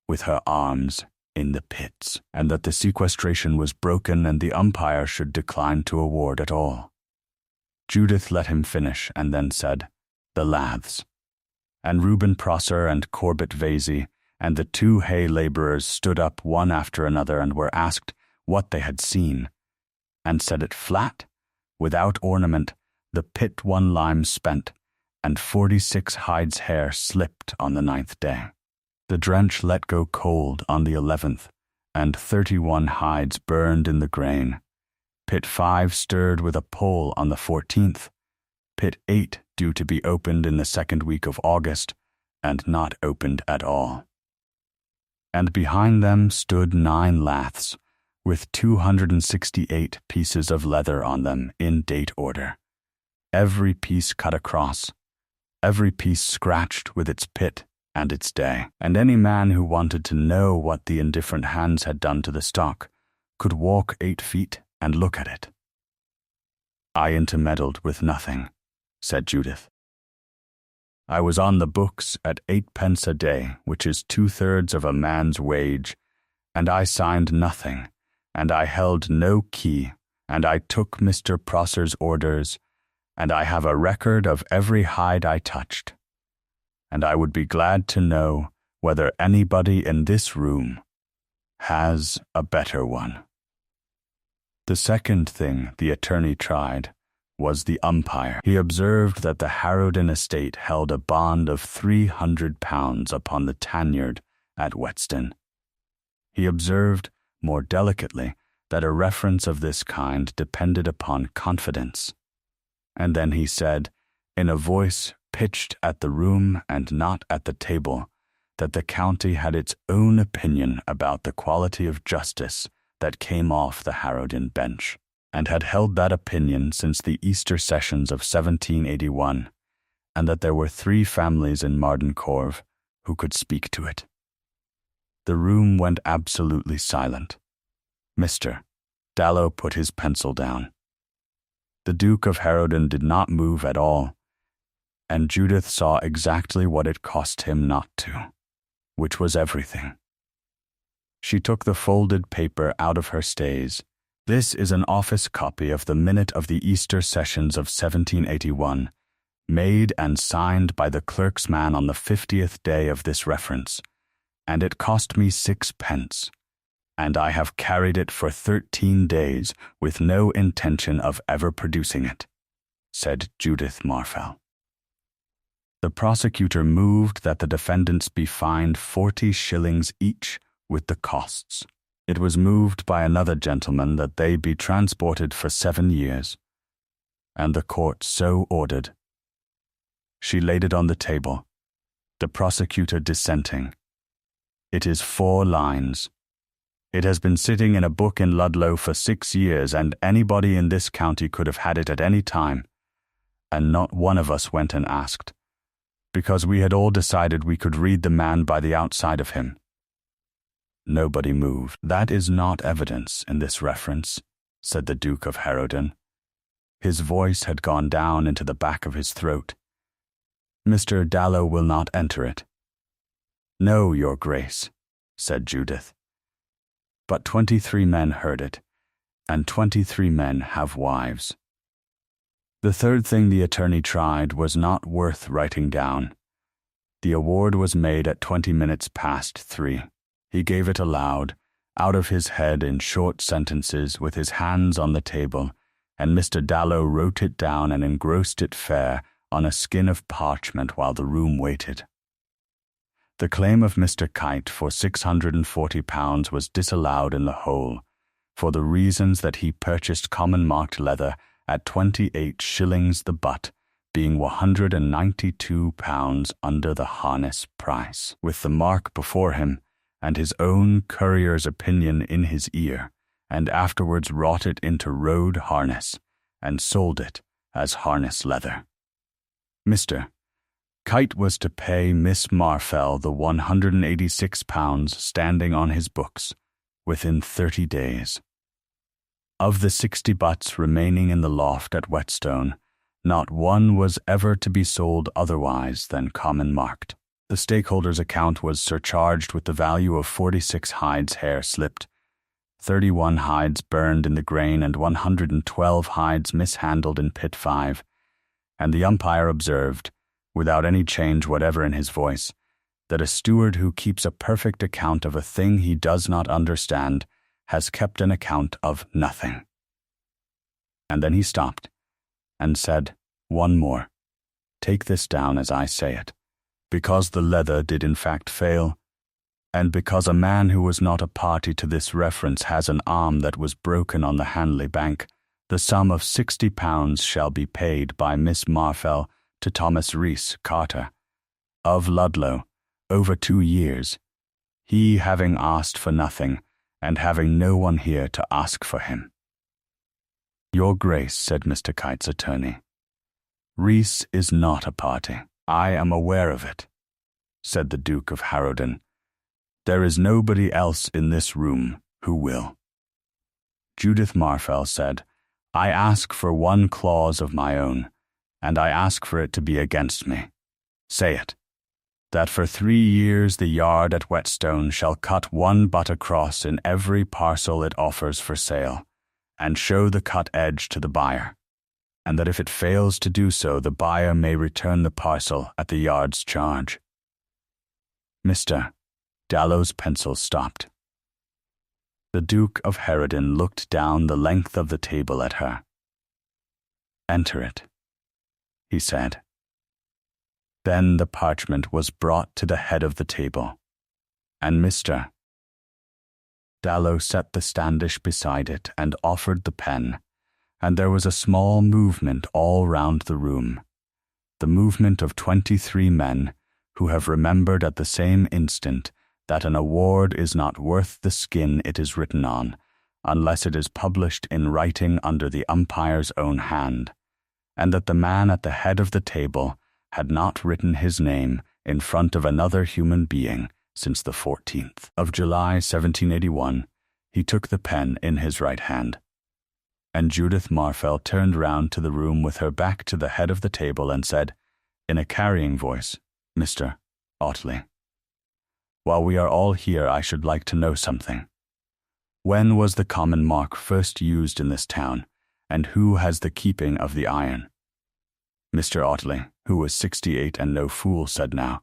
S1: with her arms in the pits, and that the sequestration was broken and the umpire should decline to award at all. Judith let him finish and then said, the laths, and Reuben Prosser and Corbett Vasey and the 2 hay labourers stood up one after another and were asked what they had seen, and said it flat, without ornament, the pit 1 lime spent, and 46 hides hair slipped on the 9th day. The drench let go cold on the 11th, and 31 hides burned in the grain. Pit 5 stirred with a pole on the 14th, Pit 8 due to be opened in the 2nd week of August, and not opened at all. and behind them stood 9 laths, with 268 pieces of leather on them in date order, every piece cut across, every piece scratched with its pit and its day, and any man who wanted to know what the indifferent hands had done to the stock could walk 8 feet and look at it. I intermeddled with nothing, said Judith. I was on the books at 8 pence a day, which is 2/3 of a man's wage, and I signed nothing, and I held no key, and I took Mr. Prosser's orders, and I have a record of every hide I touched, and I would be glad to know whether anybody in this room has a better one. The second thing the attorney tried was the umpire. He observed that the Harrowden estate held a bond of £300 upon the Tanyard at Whetstone. He observed, more delicately, that a reference of this kind depended upon confidence. And then he said, in a voice pitched at the room and not at the table, that the county had its own opinion about the quality of justice that came off the Harrowden bench, and had held that opinion since the Easter sessions of 1781, and that there were 3 families in Mardencorve who could speak to it. The room went absolutely silent. Mr. Dallow put his pencil down. The Duke of Harrowden did not move at all, and Judith saw exactly what it cost him not to, which was everything. She took the folded paper out of her stays. This is an office copy of the minute of the Easter sessions of 1781, made and signed by the clerk's man on the 50th day of this reference, and it cost me 6 pence, and I have carried it for 13 days with no intention of ever producing it, said Judith Marfell. The prosecutor moved that the defendants be fined 40 shillings each with the costs. It was moved by another gentleman that they be transported for 7 years, and the court so ordered. She laid it on the table, the prosecutor dissenting. It is 4 lines. It has been sitting in a book in Ludlow for 6 years, and anybody in this county could have had it at any time, and not one of us went and asked, because we had all decided we could read the man by the outside of him. Nobody moved. That is not evidence in this reference, said the Duke of Harrowden. His voice had gone down into the back of his throat. Mr. Dallow will not enter it. No, your grace, said Judith. But 23 men heard it, and 23 men have wives. The third thing the attorney tried was not worth writing down. The award was made at 20 minutes past 3. He gave it aloud, out of his head in short sentences with his hands on the table, and Mr. Dallow wrote it down and engrossed it fair on a skin of parchment while the room waited. The claim of Mr. Kite for £640 was disallowed in the whole, for the reasons that he purchased common marked leather at 28 shillings the butt, being £192 under the harness price, with the mark before him, and his own currier's opinion in his ear, and afterwards wrought it into road harness, and sold it as harness leather. Mr. Kite was to pay Miss Marfell the £186 standing on his books within 30 days. Of the 60 butts remaining in the loft at Whetstone, not one was ever to be sold otherwise than common marked. The stakeholder's account was surcharged with the value of 46 hides hair slipped, 31 hides burned in the grain, and 112 hides mishandled in pit 5, and the umpire observed, without any change whatever in his voice, that a steward who keeps a perfect account of a thing he does not understand has kept an account of nothing. And then he stopped, and said, "One more. Take this down as I say it. Because the leather did in fact fail, and because a man who was not a party to this reference has an arm that was broken on the Hanley Bank, the sum of £60 shall be paid by Miss Marfell to Thomas Rees, Carter, of Ludlow, over 2 years, he having asked for nothing, and having no one here to ask for him. Your Grace, said Mr. Kite's attorney, Rees is not a party. I am aware of it, said the Duke of Harrowden. There is nobody else in this room who will. Judith Marfell said, I ask for one clause of my own, and I ask for it to be against me. Say it, that for 3 years the yard at Whetstone shall cut one butt across in every parcel it offers for sale, and show the cut edge to the buyer, and that if it fails to do so, the buyer may return the parcel at the yard's charge. Mr. Dallow's pencil stopped. The Duke of Harrowden looked down the length of the table at her. Enter it, he said. Then the parchment was brought to the head of the table, and Mr. Dallow set the standish beside it and offered the pen, and there was a small movement all round the room, the movement of 23 men who have remembered at the same instant that an award is not worth the skin it is written on, unless it is published in writing under the umpire's own hand, and that the man at the head of the table had not written his name in front of another human being since the 14th of July, 1781, he took the pen in his right hand. And Judith Marfell turned round to the room with her back to the head of the table and said, in a carrying voice, Mr. Otley, while we are all here, I should like to know something. When was the common mark first used in this town, and who has the keeping of the iron? Mr. Otley, who was 68 and no fool, said now,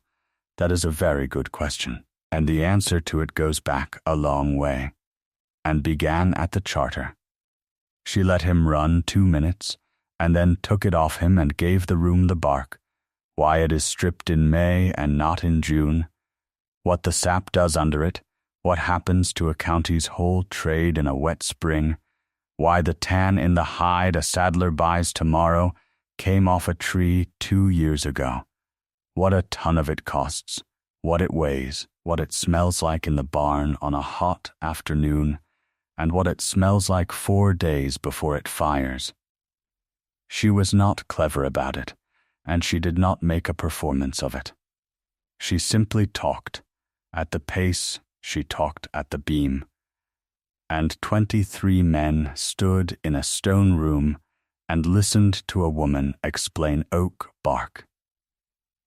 S1: that is a very good question, and the answer to it goes back a long way, and began at the charter. She let him run 2 minutes, and then took it off him and gave the room the bark, why it is stripped in May and not in June, what the sap does under it, what happens to a county's whole trade in a wet spring, why the tan in the hide a saddler buys tomorrow came off a tree 2 years ago, what a ton of it costs, what it weighs, what it smells like in the barn on a hot afternoon, and what it smells like 4 days before it fires. She was not clever about it, and she did not make a performance of it. She simply talked, at the pace she talked at the beam, and 23 men stood in a stone room and listened to a woman explain oak bark,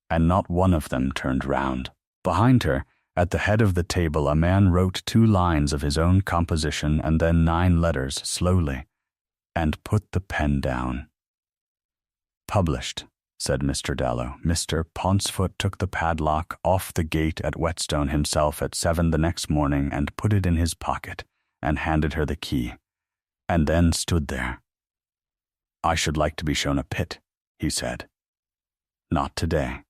S1: and not one of them turned round. Behind her, at the head of the table, a man wrote 2 lines of his own composition and then 9 letters slowly, and put the pen down. Published, said Mr. Dallow. Mr. Pauncefoot took the padlock off the gate at Whetstone himself at 7 the next morning and put it in his pocket and handed her the key, and then stood there. I should like to be shown a pit, he said. Not today.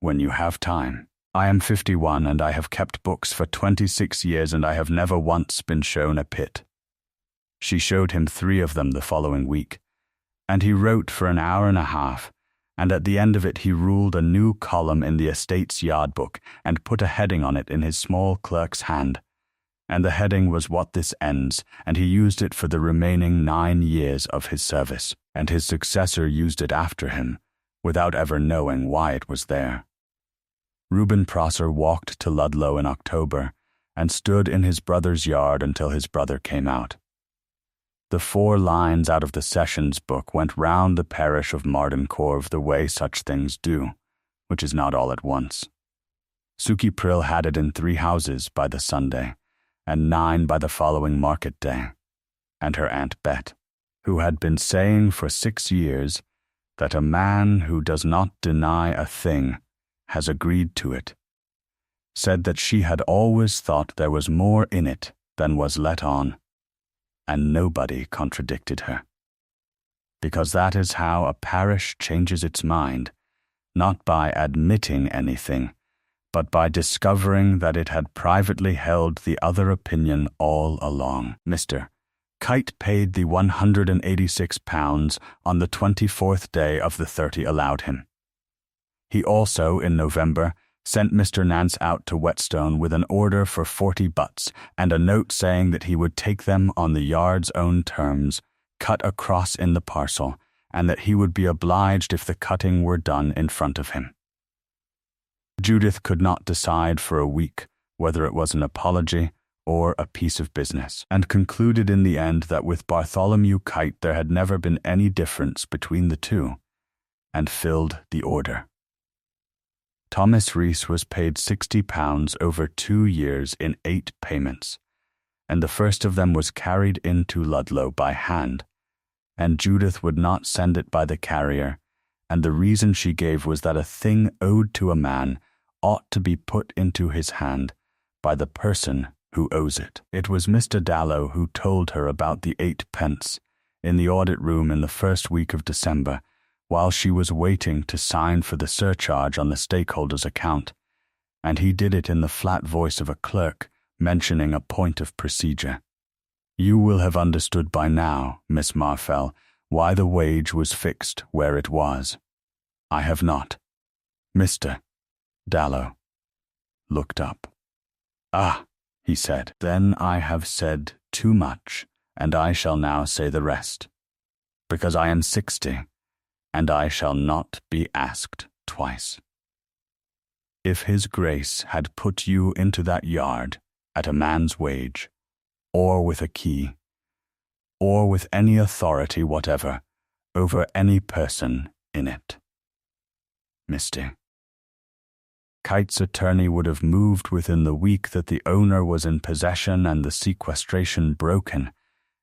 S1: When you have time. I am 51 and I have kept books for 26 years and I have never once been shown a pit. She showed him 3 of them the following week, and he wrote for an hour and a half, and at the end of it he ruled a new column in the estate's yard book and put a heading on it in his small clerk's hand, and the heading was what this ends, and he used it for the remaining 9 years of his service, and his successor used it after him, without ever knowing why it was there. Reuben Prosser walked to Ludlow in October and stood in his brother's yard until his brother came out. The 4 lines out of the sessions book went round the parish of Mardencorve the way such things do, which is not all at once. Suki Prill had it in 3 houses by the Sunday, and 9 by the following market day, and her Aunt Bet, who had been saying for 6 years that a man who does not deny a thing has agreed to it, said that she had always thought there was more in it than was let on, and nobody contradicted her. Because that is how a parish changes its mind, not by admitting anything, but by discovering that it had privately held the other opinion all along. Mr. Kite paid the £186 on the 24th day of the 30 allowed him. He also, in November, sent Mr. Nance out to Whetstone with an order for 40 butts and a note saying that he would take them on the yard's own terms, cut across in the parcel, and that he would be obliged if the cutting were done in front of him. Judith could not decide for a week whether it was an apology or a piece of business, and concluded in the end that with Bartholomew Kite there had never been any difference between the two, and filled the order. Thomas Rees was paid £60 over 2 years in 8 payments, and the first of them was carried into Ludlow by hand, and Judith would not send it by the carrier, and the reason she gave was that a thing owed to a man ought to be put into his hand by the person who owes it. It was Mr. Dallow who told her about the 8 pence in the audit room in the first week of December, while she was waiting to sign for the surcharge on the stakeholder's account, and he did it in the flat voice of a clerk, mentioning a point of procedure. You will have understood by now, Miss Marfell, why the wage was fixed where it was. I have not. Mr. Dallow looked up. Ah, he said, then I have said too much, and I shall now say the rest, because I am 60, and I shall not be asked twice. If his grace had put you into that yard at a man's wage, or with a key, or with any authority whatever over any person in it. Mr. Kite's attorney would have moved within the week that the owner was in possession and the sequestration broken,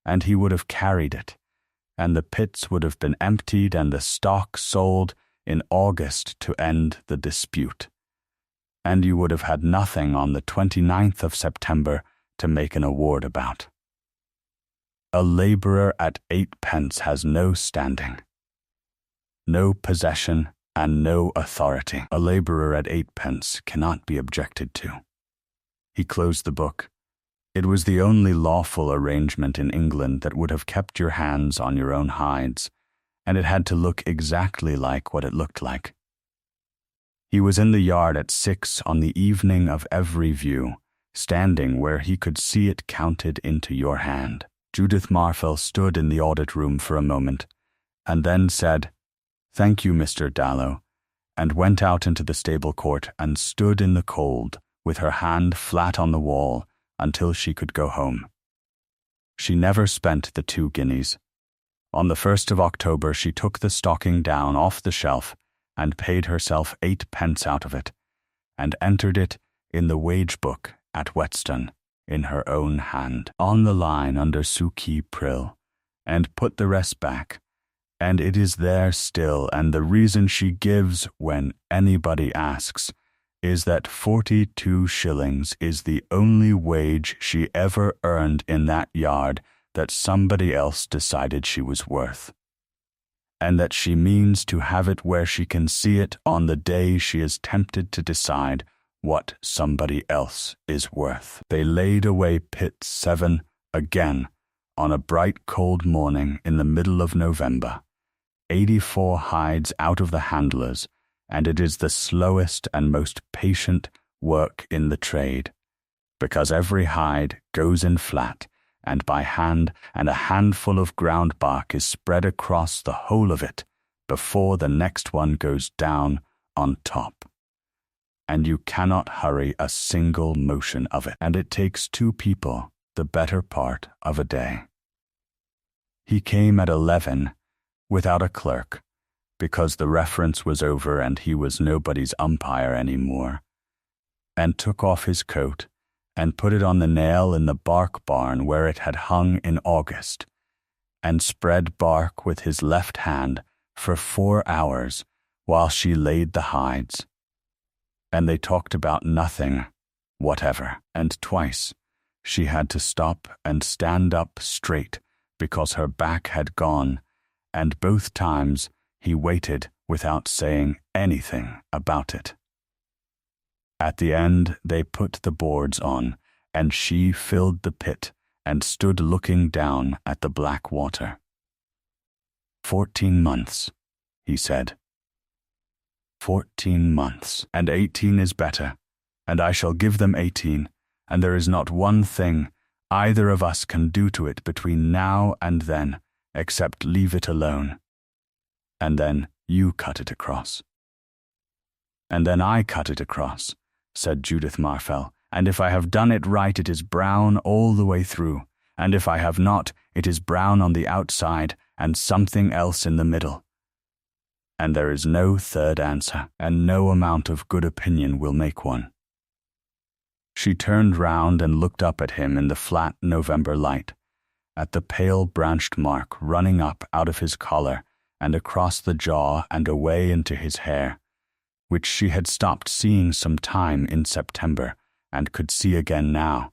S1: and he would have carried it, and the pits would have been emptied and the stock sold in August to end the dispute, and you would have had nothing on the 29th of September to make an award about. A labourer at 8 pence has no standing, no possession, and no authority. A labourer at 8 pence cannot be objected to. He closed the book. It was the only lawful arrangement in England that would have kept your hands on your own hides, and it had to look exactly like what it looked like. He was in the yard at 6 on the evening of every view, standing where he could see it counted into your hand. Judith Marfell stood in the audit room for a moment, and then said, "Thank you, Mr. Dallow," and went out into the stable court and stood in the cold with her hand flat on the wall until she could go home. She never spent the 2 guineas. On the 1st of October she took the stocking down off the shelf and paid herself 8 pence out of it, and entered it in the wage book at Whetstone in her own hand, on the line under Suki Prill, and put the rest back, and it is there still, and the reason she gives when anybody asks is that 42 shillings is the only wage she ever earned in that yard that somebody else decided she was worth, and that she means to have it where she can see it on the day she is tempted to decide what somebody else is worth. They laid away pit 7 again on a bright cold morning in the middle of November, 84 hides out of the handlers, and it is the slowest and most patient work in the trade, because every hide goes in flat and by hand, and a handful of ground bark is spread across the whole of it before the next one goes down on top. And you cannot hurry a single motion of it, and it takes 2 people the better part of a day. He came at 11 without a clerk, because the reference was over and he was nobody's umpire any more, and took off his coat and put it on the nail in the bark barn where it had hung in August, and spread bark with his left hand for 4 hours while she laid the hides. And they talked about nothing whatever, and twice she had to stop and stand up straight because her back had gone, and both times he waited without saying anything about it. At the end they put the boards on, and she filled the pit and stood looking down at the black water. 14 months, he said. 14 months, and 18 is better, and I shall give them 18, and there is not one thing either of us can do to it between now and then, except leave it alone. And then you cut it across. And then I cut it across, said Judith Marfell, and if I have done it right, it is brown all the way through, and if I have not, it is brown on the outside and something else in the middle. And there is no third answer, and no amount of good opinion will make one. She turned round and looked up at him in the flat November light, at the pale branched mark running up out of his collar and across the jaw and away into his hair, which she had stopped seeing some time in September and could see again now,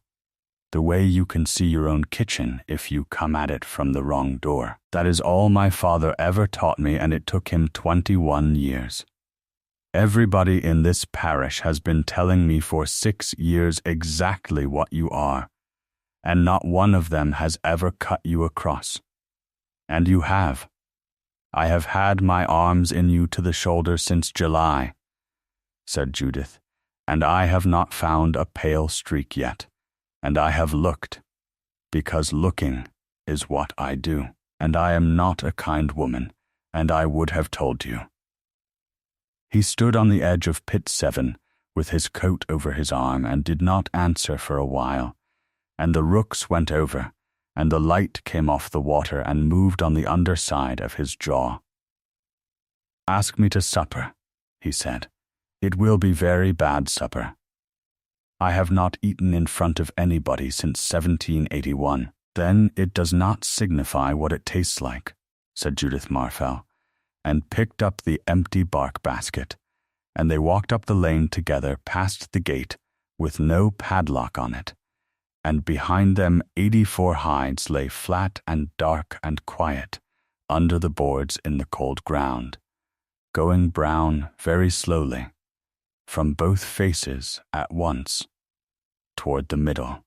S1: the way you can see your own kitchen if you come at it from the wrong door. That is all my father ever taught me, and it took him 21 years. Everybody in this parish has been telling me for 6 years exactly what you are, and not one of them has ever cut you across. And you have. I have had my arms in you to the shoulder since July, said Judith, and I have not found a pale streak yet, and I have looked, because looking is what I do, and I am not a kind woman, and I would have told you. He stood on the edge of pit 7 with his coat over his arm and did not answer for a while, and the rooks went over, and the light came off the water and moved on the underside of his jaw. Ask me to supper, he said. It will be very bad supper. I have not eaten in front of anybody since 1781. Then it does not signify what it tastes like, said Judith Marfell, and picked up the empty bark basket, and they walked up the lane together past the gate with no padlock on it, and behind them 84 hides lay flat and dark and quiet under the boards in the cold ground, going brown very slowly, from both faces at once, toward the middle.